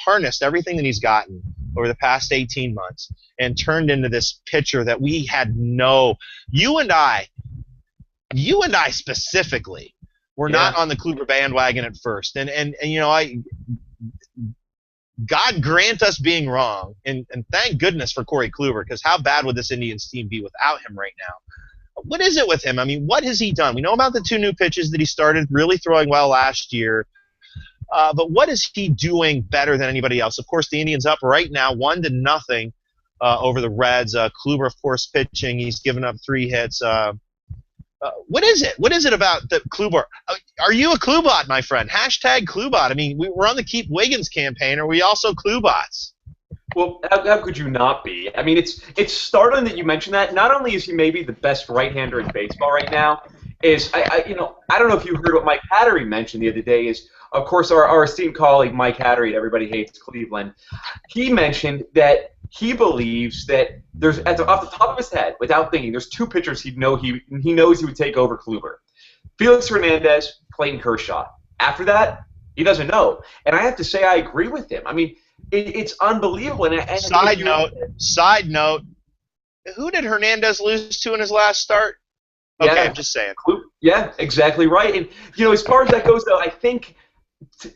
harnessed everything that he's gotten over the past 18 months and turned into this pitcher that we had you and I specifically were not on the Kluber bandwagon at first. And God grant us being wrong, and thank goodness for Corey Kluber, because how bad would this Indians team be without him right now? What is it with him? I mean, what has he done? We know about the 2 new pitches that he started really throwing well last year, but what is he doing better than anybody else? Of course, the Indians up right now 1-0 over the Reds. Kluber, of course, pitching. He's given up 3 hits. What is it? What is it about the Kluber? Are you a Klubot, my friend? Hashtag Klubot. I mean, we're on the Keep Wiggins campaign. Are we also Klubots? Well, how could you not be? I mean, it's startling that you mentioned that. Not only is he maybe the best right-hander in baseball right now, I don't know if you heard what Mike Hattery mentioned the other day. Is of course our esteemed colleague Mike Hattery at Everybody Hates Cleveland. He mentioned that he believes that there's off the top of his head, without thinking, there's 2 pitchers he knows he would take over Kluber: Felix Hernandez, Clayton Kershaw. After that, he doesn't know. And I have to say, I agree with him. I mean, it's unbelievable. Side note, who did Hernandez lose to in his last start? Okay, yeah, I'm just saying. Yeah, exactly right. And as far as that goes, though, I think.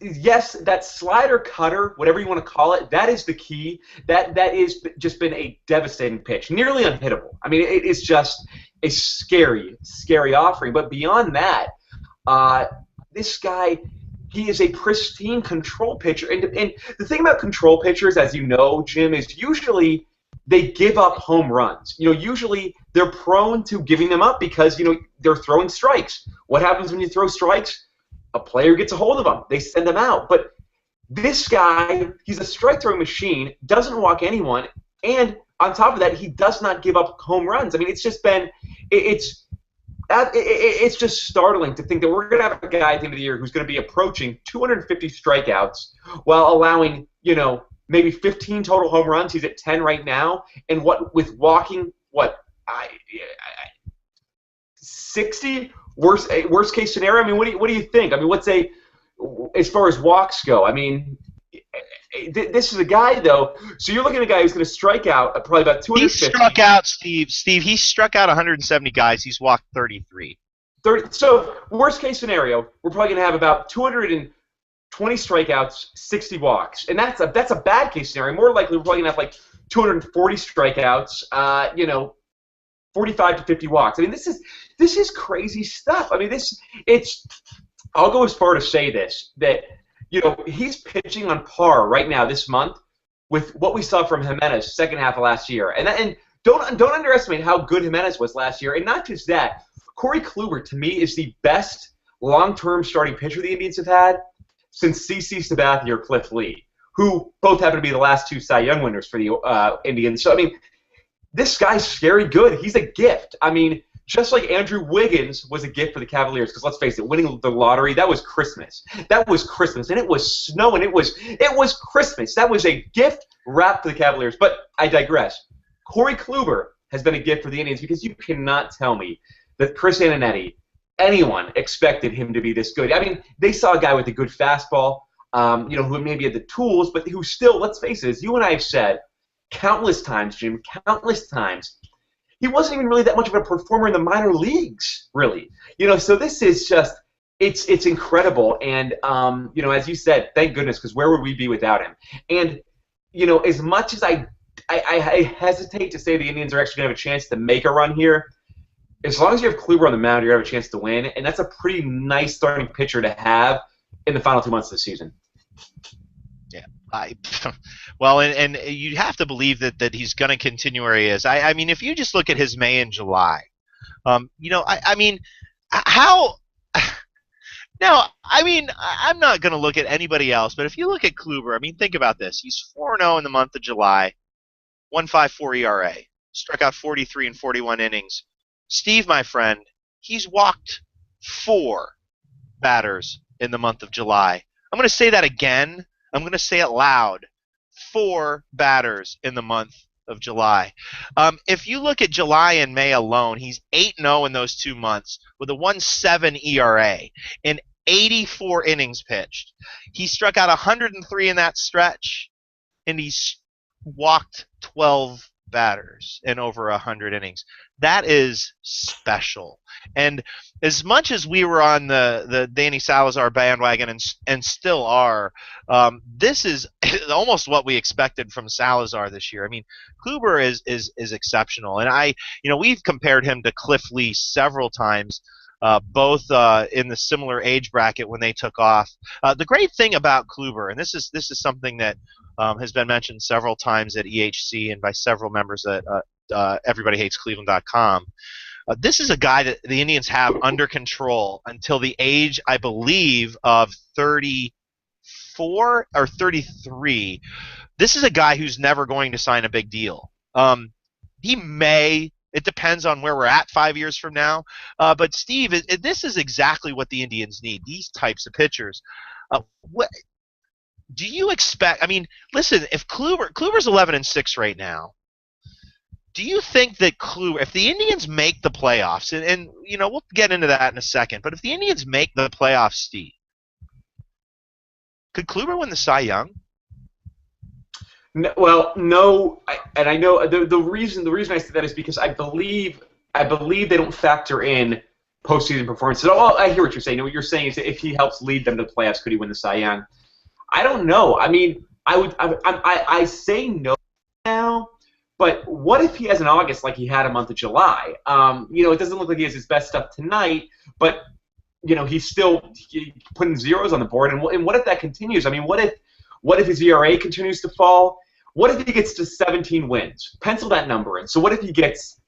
Yes, that slider cutter, whatever you want to call it, that is the key. That is just been a devastating pitch, nearly unhittable. I mean, it is just a scary, scary offering. But beyond that, this guy, he is a pristine control pitcher. And the thing about control pitchers, as you know, Jim, is usually they give up home runs. Usually they're prone to giving them up because, they're throwing strikes. What happens when you throw strikes? A player gets a hold of them. They send them out. But this guy, he's a strike-throwing machine, doesn't walk anyone, and on top of that, he does not give up home runs. I mean, it's just just startling to think that we're going to have a guy at the end of the year who's going to be approaching 250 strikeouts while allowing, maybe 15 total home runs. He's at 10 right now, and with walking 60. Worst case scenario. I mean, what do you think? I mean, as far as walks go? I mean, this is a guy though. So you're looking at a guy who's going to strike out probably about 250. He struck out, Steve. He struck out 170 guys. He's walked 33. So worst case scenario, we're probably going to have about 220 strikeouts, 60 walks, and that's a bad case scenario. More likely, we're probably going to have like 240 strikeouts. 45 to 50 walks. I mean, this is crazy stuff. I mean, I'll go as far to say this, that, he's pitching on par right now this month with what we saw from Jimenez second half of last year. And don't underestimate how good Jimenez was last year. And not just that, Corey Kluber, to me, is the best long-term starting pitcher the Indians have had since CC Sabathia or Cliff Lee, who both happen to be the last 2 Cy Young winners for the Indians. So, I mean, this guy's scary good. He's a gift. I mean, just like Andrew Wiggins was a gift for the Cavaliers, because let's face it, winning the lottery, that was Christmas. That was Christmas, and it was snow, and it was Christmas. That was a gift wrapped for the Cavaliers. But I digress. Corey Kluber has been a gift for the Indians because you cannot tell me that Chris Antonetti, anyone expected him to be this good. I mean, they saw a guy with a good fastball, who maybe had the tools, but who still, let's face it, as you and I have said, countless times, Jim, countless times, he wasn't even really that much of a performer in the minor leagues, really. So this is just, it's incredible. And, as you said, thank goodness, because where would we be without him? And, as much as I hesitate to say the Indians are actually going to have a chance to make a run here, as long as you have Kluber on the mound, you're going to have a chance to win. And that's a pretty nice starting pitcher to have in the final 2 months of the season. Well, and you have to believe that he's going to continue where he is. I mean, if you just look at his May and July, I mean, how Now, I mean, I'm not going to look at anybody else, but if you look at Kluber, I mean, think about this. He's 4-0 in the month of July, 1.54 ERA, struck out 43 and 41 innings. Steve, my friend, he's walked 4 batters in the month of July. I'm going to say that again. I'm going to say it loud. 4 batters in the month of July. If you look at July and May alone, he's 8-0 in those 2 months with a 1.7 ERA in 84 innings pitched. He struck out 103 in that stretch, and he's walked 12 batters in over 100 innings. That is special. And as much as we were on the Danny Salazar bandwagon and still are, this is almost what we expected from Salazar this year. I mean, Kluber is exceptional, and we've compared him to Cliff Lee several times. Both in the similar age bracket when they took off. The great thing about Kluber, and this is something that has been mentioned several times at EHC and by several members at EverybodyHatesCleveland.com. This is a guy that the Indians have under control until the age, I believe, of 34 or 33. This is a guy who's never going to sign a big deal. He may. It depends on where we're at 5 years from now. But, Steve, this is exactly what the Indians need, these types of pitchers. What do you expect? I mean, listen, if Kluber's 11-6 right now, do you think that if the Indians make the playoffs, and we'll get into that in a second, but if the Indians make the playoffs, Steve, could Kluber win the Cy Young? No, well, no, and I know the reason I say that is because I believe they don't factor in postseason performances. Oh, I hear what you're saying. What you're saying is that if he helps lead them to the playoffs, could he win the Cy Young? I don't know. I mean, I say no now, but what if he has an August like he had a month of July? It doesn't look like he has his best stuff tonight, but he's still putting zeros on the board. And what if that continues? I mean, what if his ERA continues to fall? What if he gets to 17 wins? Pencil that number in. So what if he gets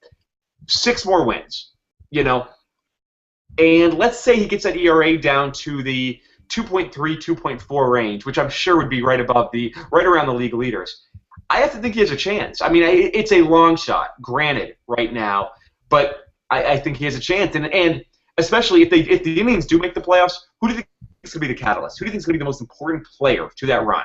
6 more wins? And let's say he gets that ERA down to the 2.3, 2.4 range, which I'm sure would be right around the league leaders. I have to think he has a chance. I mean, it's a long shot, granted, right now, but I think he has a chance. And especially if the Indians do make the playoffs, who do you think is going to be the catalyst? Who do you think is going to be the most important player to that run?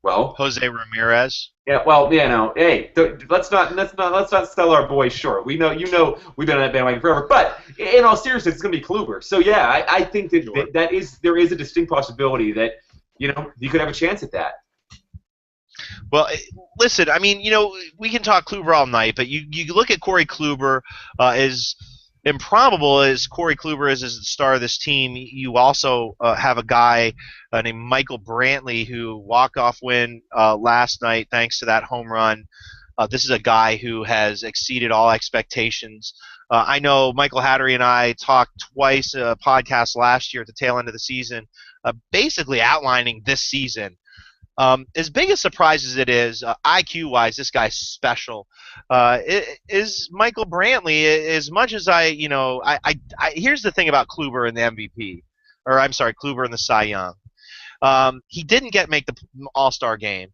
Well, Jose Ramirez. Yeah, well, hey, let's not sell our boys short. We've been on that bandwagon forever. But in all seriousness, it's going to be Kluber. So yeah, I think that Sure. there is a distinct possibility that you could have a chance at that. Well, listen, I mean, we can talk Kluber all night, but you look at Corey Kluber as improbable as Corey Kluber is as the star of this team. You also have a guy named Michael Brantley who walk-off win last night thanks to that home run. This is a guy who has exceeded all expectations. I know Michael Hattery and I talked twice a podcast last year at the tail end of the season, basically outlining this season. As big a surprise as it is, IQ-wise, this guy's special. Is Michael Brantley, as much as here's the thing about Kluber and the MVP, or I'm sorry, Kluber and the Cy Young. He didn't make the All-Star game.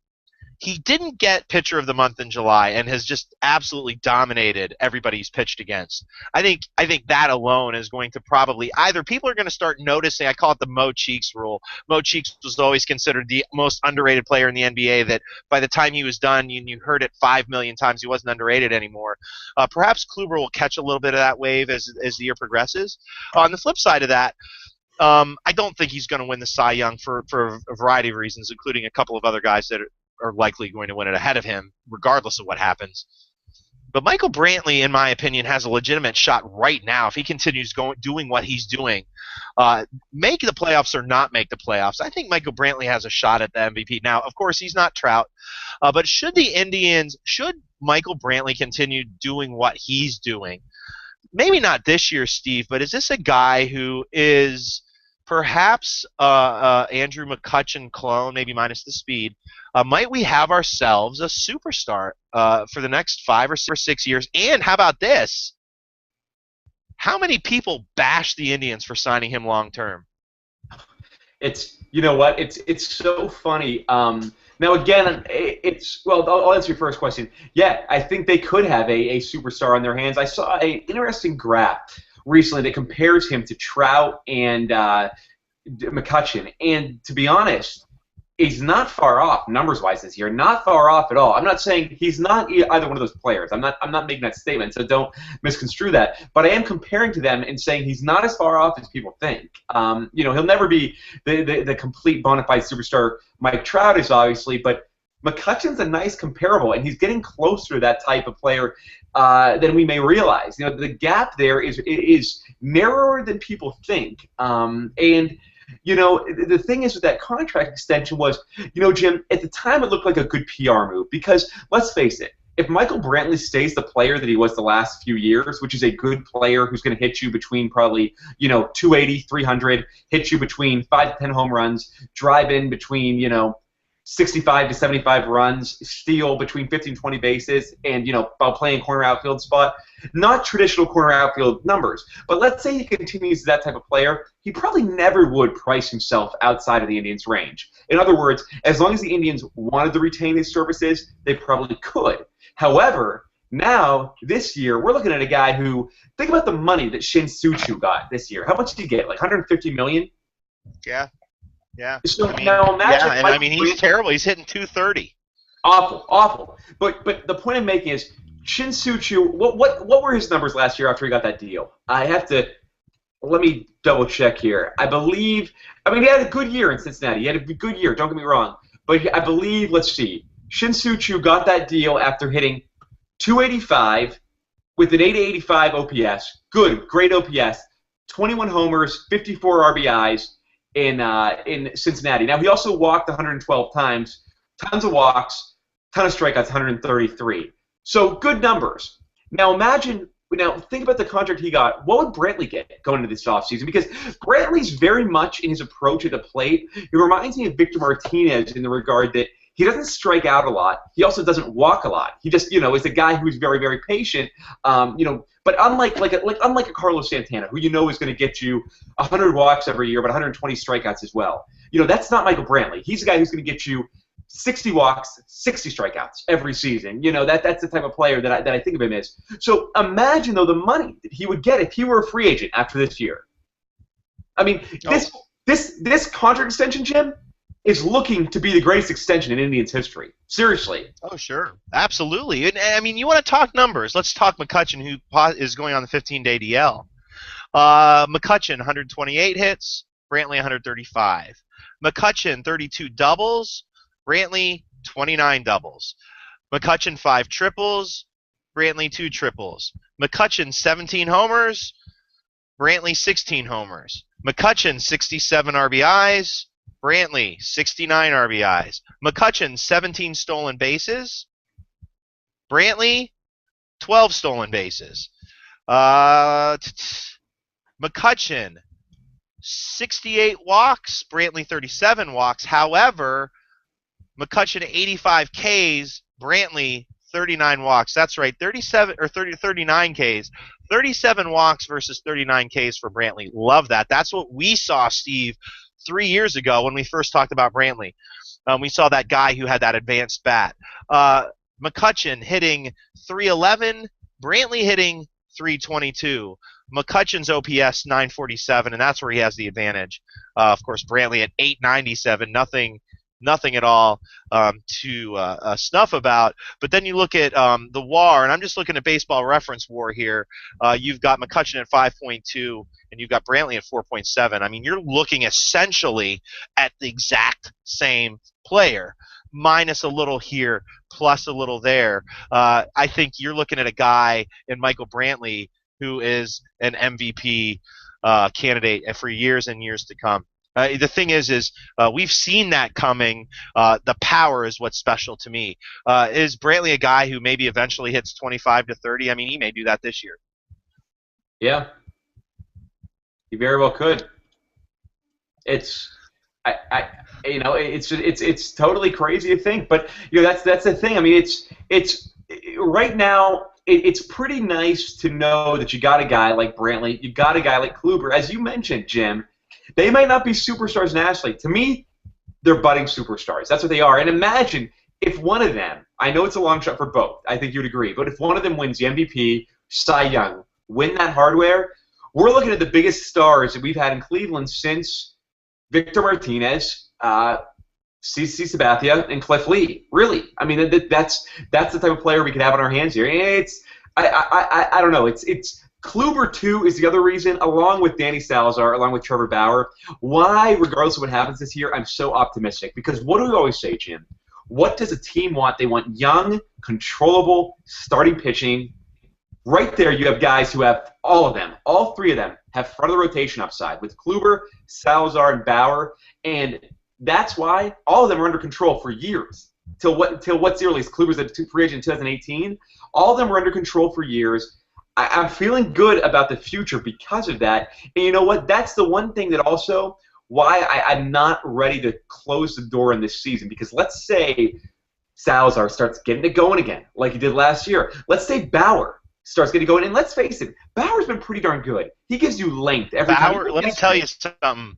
He didn't get Pitcher of the Month in July and has just absolutely dominated everybody he's pitched against. I think that alone is going to probably either people are going to start noticing. I call it the Mo Cheeks rule. Mo Cheeks was always considered the most underrated player in the NBA. That by the time he was done, you heard it 5 million times. He wasn't underrated anymore. Perhaps Kluber will catch a little bit of that wave as the year progresses. On the flip side of that, I don't think he's going to win the Cy Young for a variety of reasons, including a couple of other guys that are likely going to win it ahead of him, regardless of what happens. But Michael Brantley, in my opinion, has a legitimate shot right now if he continues doing what he's doing. Make the playoffs or not make the playoffs, I think Michael Brantley has a shot at the MVP. Now, of course, he's not Trout, but should Michael Brantley continue doing what he's doing? Maybe not this year, Steve, but is this a guy who is perhaps Andrew McCutchen clone, maybe minus the speed? Might we have ourselves a superstar for the next 5 or 6 years? And how about this? How many people bash the Indians for signing him long term? It's you know what? It's so funny. Now again, I'll answer your first question. Yeah, I think they could have a superstar on their hands. I saw a interesting graph recently that compares him to Trout and McCutchen, and to be honest, he's not far off numbers-wise this year. Not far off at all. I'm not saying he's not either one of those players. I'm not making that statement, so don't misconstrue that. But I am comparing to them and saying he's not as far off as people think. He'll never be the complete bona fide superstar Mike Trout is, obviously, but McCutchen's a nice comparable, and he's getting closer to that type of player than we may realize. The gap there is narrower than people think, and the thing is with that contract extension was, Jim, at the time it looked like a good PR move because, let's face it, if Michael Brantley stays the player that he was the last few years, which is a good player who's going to hit you between probably, 280, 300, hit you between 5 to 10 home runs, drive in between, 65 to 75 runs, steal between 50 and 20 bases, and, while playing corner outfield spot. Not traditional corner outfield numbers, but let's say he continues that type of player, he probably never would price himself outside of the Indians' range. In other words, as long as the Indians wanted to retain his services, they probably could. However, now, this year, we're looking at a guy who, think about the money that Shin Soo-Choo got this year. How much did he get? Like $150 million? Yeah. Yeah. So now imagine. Yeah, and he's terrible. He's hitting 230. Awful. But the point I'm making is Shin Soo-Choo. What were his numbers last year after he got that deal? Let me double check here. He had a good year in Cincinnati. He had a good year. Don't get me wrong. But I believe, let's see, Shin Soo-Choo got that deal after hitting 285 with an 885 OPS. Great OPS. 21 homers, 54 RBIs. In Cincinnati. Now, he also walked 112 times, tons of walks, ton of strikeouts, 133. So, good numbers. Now, think about the contract he got. What would Brantley get going into this offseason? Because Brantley's very much in his approach at the plate. It reminds me of Victor Martinez in the regard that he doesn't strike out a lot. He also doesn't walk a lot. He just, is a guy who's very, very patient. But unlike a Carlos Santana, who is going to get you 100 walks every year, but 120 strikeouts as well. That's not Michael Brantley. He's a guy who's going to get you 60 walks, 60 strikeouts every season. That's the type of player that I think of him as. So imagine though the money that he would get if he were a free agent after this year. I mean, this contract extension, Jim, is looking to be the greatest extension in Indians history. Seriously. Oh, sure. Absolutely. And you want to talk numbers. Let's talk McCutchen, who is going on the 15-day DL. McCutchen, 128 hits. Brantley, 135. McCutchen, 32 doubles. Brantley, 29 doubles. McCutchen, 5 triples. Brantley, 2 triples. McCutchen, 17 homers. Brantley, 16 homers. McCutchen, 67 RBIs. Brantley, 69 RBIs. McCutchen, 17 stolen bases. Brantley, 12 stolen bases. McCutchen, 68 walks. Brantley, 37 walks. However, McCutchen, 85 Ks. Brantley, 39 walks. That's right, 39 Ks. 37 walks versus 39 Ks for Brantley. Love that. That's what we saw, Steve, 3 years ago when we first talked about Brantley. We saw that guy who had that advanced bat. McCutchen hitting 311, Brantley hitting 322. McCutchen's OPS 947, and that's where he has the advantage. Of course, Brantley at 897, nothing at all to snuff about. But then you look at the WAR, and I'm just looking at Baseball Reference WAR here. You've got McCutchen at 5.2, and you've got Brantley at 4.7. I mean, you're looking essentially at the exact same player, minus a little here, plus a little there. I think you're looking at a guy in Michael Brantley who is an MVP candidate for years and years to come. The thing is we've seen that coming. The power is what's special to me. Is Brantley a guy who maybe eventually hits 25 to 30? I mean, he may do that this year. Yeah, he very well could. It's it's totally crazy to think, but that's the thing. I mean, it's right now. It's pretty nice to know that you got a guy like Brantley, you got a guy like Kluber, as you mentioned, Jim. They might not be superstars nationally. To me, they're budding superstars. That's what they are. And imagine if one of them, I know it's a long shot for both, I think you'd agree, but if one of them wins the MVP, Cy Young, win that hardware, we're looking at the biggest stars that we've had in Cleveland since Victor Martinez, CC Sabathia, and Cliff Lee. Really, I mean that's the type of player we could have on our hands here. I don't know. It's Kluber too is the other reason, along with Danny Salazar, along with Trevor Bauer. Why, regardless of what happens this year, I'm so optimistic because what do we always say, Jim? What does a team want? They want young, controllable, starting pitching. Right there, you have guys who have all of them, all three of them, have front of the rotation upside with Kluber, Salazar, and Bauer, and that's why all of them are under control for years. Till what's the earliest? Kluber's a free agent in 2018. All of them were under control for years. I'm feeling good about the future because of that. And you know what? That's the one thing that also why I'm not ready to close the door in this season. Because let's say Salazar starts getting it going again, like he did last year. Let's say Bauer starts getting going, and let's face it, Bauer's been pretty darn good. He gives you length every time. Bauer, let me tell you something.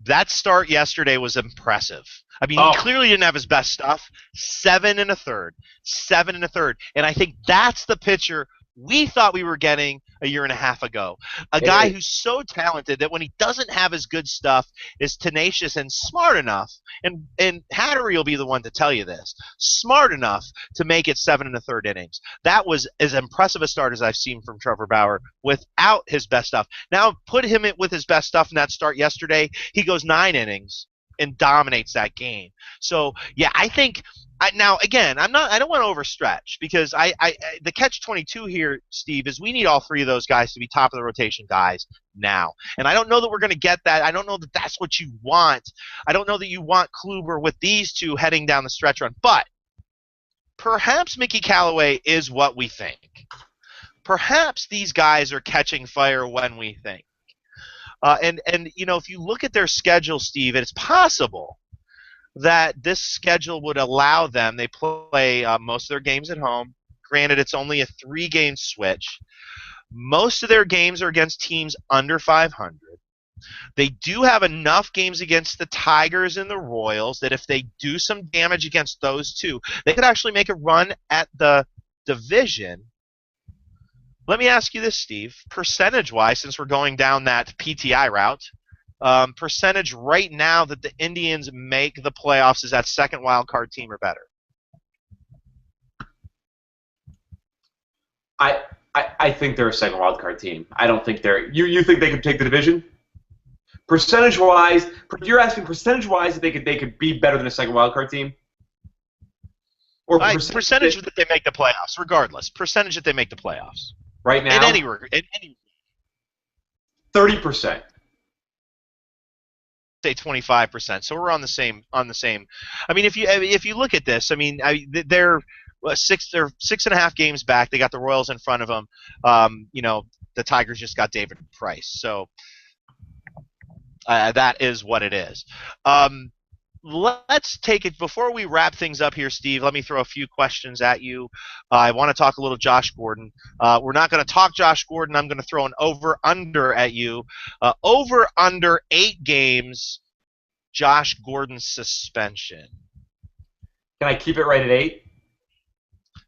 That start yesterday was impressive. I mean, he clearly didn't have his best stuff. 7 1/3. 7 1/3. And I think that's the pitcher we thought we were getting a year and a half ago. A guy who's so talented that when he doesn't have his good stuff is tenacious and smart enough, and Hattery will be the one to tell you this, smart enough to make it 7 1/3 innings. That was as impressive a start as I've seen from Trevor Bauer without his best stuff. Now put him with his best stuff in that start yesterday, he goes 9 innings and dominates that game. So, yeah, I think now again, I don't want to overstretch because the catch-22 here, Steve, is we need all three of those guys to be top of the rotation guys now. And I don't know that we're going to get that. I don't know that that's what you want. I don't know that you want Kluber with these two heading down the stretch run. But perhaps Mickey Callaway is what we think. Perhaps these guys are catching fire when we think. And you know, if you look at their schedule, Steve, it's possible that this schedule would allow them. They play most of their games at home. Granted, it's only a 3-game switch. Most of their games are against teams under 500. They do have enough games against the Tigers and the Royals that if they do some damage against those two, they could actually make a run at the division. Let me ask you this, Steve. Percentage-wise, since we're going down that PTI route, percentage right now that the Indians make the playoffs is that second wild card team or better? I think they're a second wild card team. I don't think they're. You think they could take the division? Percentage-wise, you're asking percentage-wise that they could be better than a second wild card team? Or percentage that they make the playoffs, regardless. Percentage that they make the playoffs. Right now? In any 30%. Say 25%. So we're on the same. I mean, if you look at this, I mean, they're 6.5 games back. They got the Royals in front of them. You know, the Tigers just got David Price. So that is what it is. Let's take it before we wrap things up here, Steve. Let me throw a few questions at you. I want to talk a little Josh Gordon. We're not going to talk Josh Gordon. I'm going to throw an over/under at you. Over/under 8 games. Josh Gordon's suspension. Can I keep it right at 8?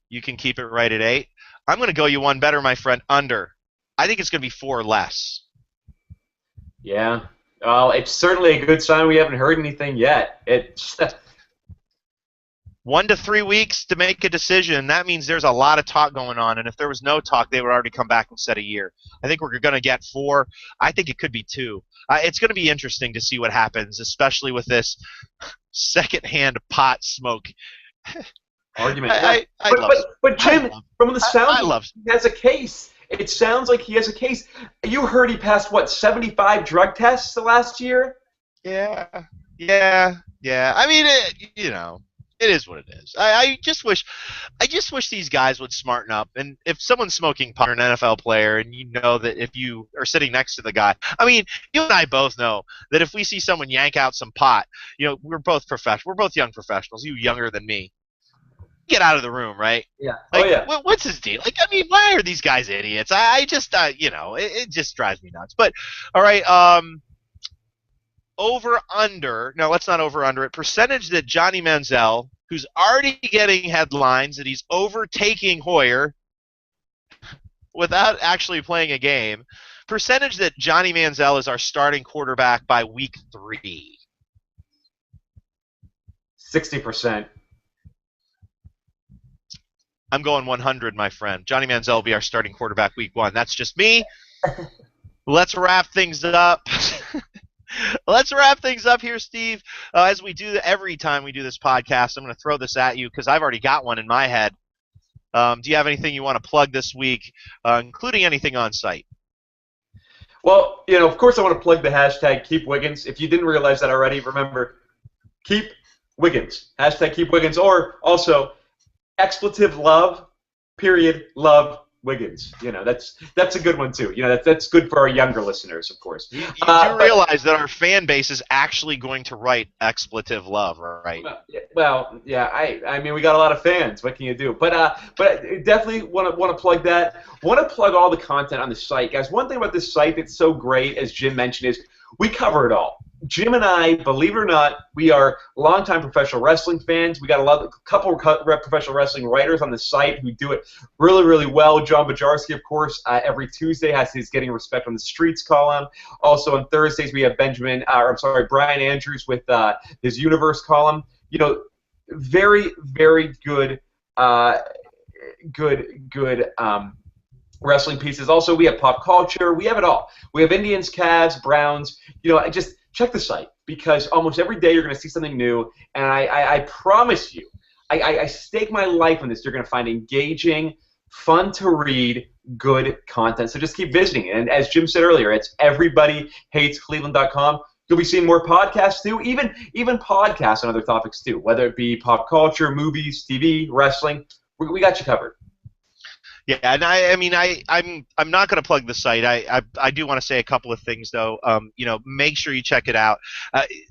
You can keep it right at 8. I'm going to go you one better, my friend. Under. I think it's going to be 4 or less. Yeah. Well, it's certainly a good sign we haven't heard anything yet. It's 1 to 3 weeks to make a decision. That means there's a lot of talk going on, and if there was no talk, they would already come back and set a year. I think we're going to get 4. I think it could be 2. It's going to be interesting to see what happens, especially with this secondhand pot smoke argument. But Jim, from the sound, he has a case. It sounds like he has a case. You heard he passed, what, 75 drug tests the last year? Yeah. I mean, you know, it is what it is. I just wish these guys would smarten up. And if someone's smoking pot, or an NFL player, and you know that if you are sitting next to the guy, I mean, you and I both know that if we see someone yank out some pot, you know, we're both young professionals. You younger than me. Get out of the room, right? Yeah. Like, what's his deal? Like, I mean, why are these guys idiots? I just, you know, it just drives me nuts. But, all right, over-under. No, let's not over-under it. Percentage that Johnny Manziel, who's already getting headlines that he's overtaking Hoyer without actually playing a game, percentage that Johnny Manziel is our starting quarterback by week 3. 60%. I'm going 100, my friend. Johnny Manziel will be our starting quarterback week 1. That's just me. Let's wrap things up. Let's wrap things up here, Steve. As we do every time we do this podcast, I'm going to throw this at you because I've already got one in my head. Do you have anything you want to plug this week, including anything on site? Well, of course I want to plug the hashtag Keep Wiggins. If you didn't realize that already, remember, Keep Wiggins. Hashtag Keep Wiggins. Or also, expletive love, period, love, Wiggins. That's a good one too. That's good for our younger listeners, of course. You do realize that our fan base is actually going to write expletive love, right? Well, yeah. I mean, we got a lot of fans. What can you do? But I definitely want to plug that. Want to plug all the content on the site, guys. One thing about this site that's so great, as Jim mentioned, is we cover it all. Jim and I, believe it or not, we are longtime professional wrestling fans. We got a couple of professional wrestling writers on the site who do it really, really well. John Bajarski, of course, every Tuesday has his Getting Respect on the Streets column. Also on Thursdays we have Brian Andrews with his Universe column. Very, very good, good wrestling pieces. Also, we have pop culture. We have it all. We have Indians, Cavs, Browns. Just check the site because almost every day you're going to see something new. And I promise you, I stake my life on this. You're going to find engaging, fun to read, good content. So just keep visiting. And as Jim said earlier, it's everybodyhatescleveland.com. You'll be seeing more podcasts too, even podcasts on other topics too, whether it be pop culture, movies, TV, wrestling. We got you covered. Yeah, and I'm not going to plug the site. I do want to say a couple of things though. Make sure you check it out.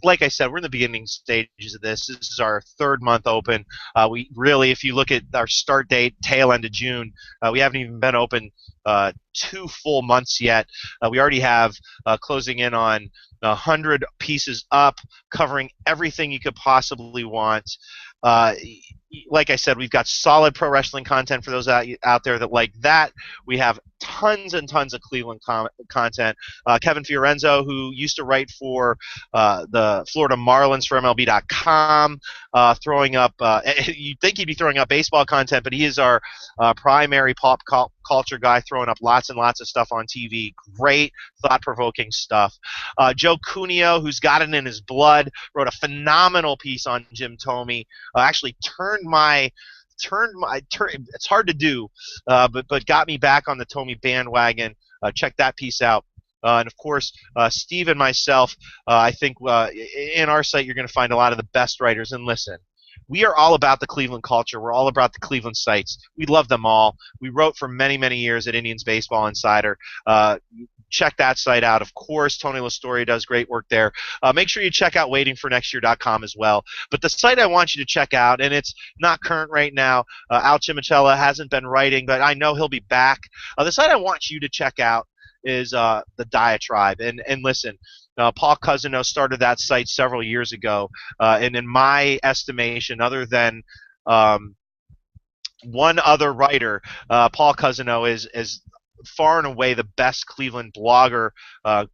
Like I said, we're in the beginning stages of this. This is our 3rd month open. We really, if you look at our start date, tail end of June, we haven't even been open 2 full months yet. We already have closing in on 100 pieces up, covering everything you could possibly want. Like I said, we've got solid pro wrestling content for those out there that like that. We have tons and tons of Cleveland content. Kevin Fiorenzo, who used to write for the Florida Marlins for MLB.com, throwing up, you'd think he'd be throwing up baseball content, but he is our primary pop culture guy, throwing up lots and lots of stuff on TV. Great, thought-provoking stuff. Joe Cuneo, who's got it in his blood, wrote a phenomenal piece on Jim Thome. Actually turned my it's hard to do, but got me back on the Thome bandwagon. Check that piece out. And of course, Steve and myself, I think in our site you're going to find a lot of the best writers. And listen, we are all about the Cleveland culture. We're all about the Cleveland sites. We love them all. We wrote for many, many years at Indians Baseball Insider. Check that site out. Of course, Tony Lastoria does great work there. Make sure you check out waitingfornextyear.com as well. But the site I want you to check out, and it's not current right now, Al Chimichella hasn't been writing, but I know he'll be back. The site I want you to check out is the Diatribe. And listen, Paul Cousino started that site several years ago, and in my estimation, other than one other writer, Paul Cousino is far and away the best Cleveland blogger,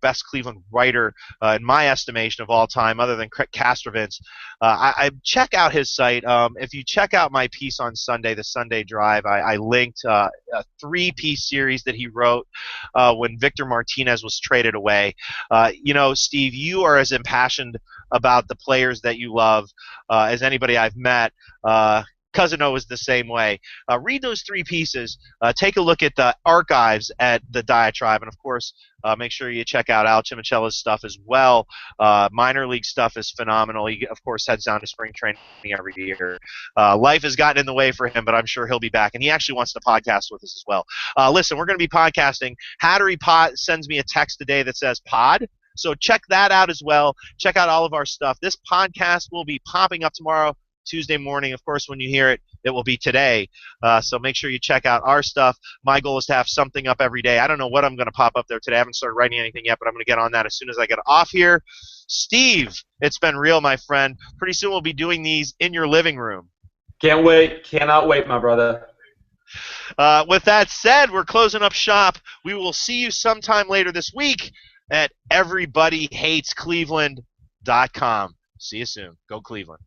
best Cleveland writer, in my estimation, of all time, other than Kastrovitz. I check out his site. If you check out my piece on Sunday, the Sunday Drive, I linked a 3-piece series that he wrote when Victor Martinez was traded away. Steve, you are as impassioned about the players that you love as anybody I've met. Cousino is the same way. Read those 3 pieces. Take a look at the archives at the Diatribe, and of course, make sure you check out Al Chimichella's stuff as well. Minor league stuff is phenomenal. He, of course, heads down to spring training every year. Life has gotten in the way for him, but I'm sure he'll be back, and he actually wants to podcast with us as well. Listen, we're going to be podcasting. Hattery Pot sends me a text today that says pod. So check that out as well. Check out all of our stuff. This podcast will be popping up tomorrow, Tuesday morning. Of course, when you hear it, it will be today. So make sure you check out our stuff. My goal is to have something up every day. I don't know what I'm going to pop up there today. I haven't started writing anything yet, but I'm going to get on that as soon as I get off here. Steve, it's been real, my friend. Pretty soon we'll be doing these in your living room. Can't wait. Cannot wait, my brother. With that said, we're closing up shop. We will see you sometime later this week at everybodyhatescleveland.com. See you soon. Go Cleveland.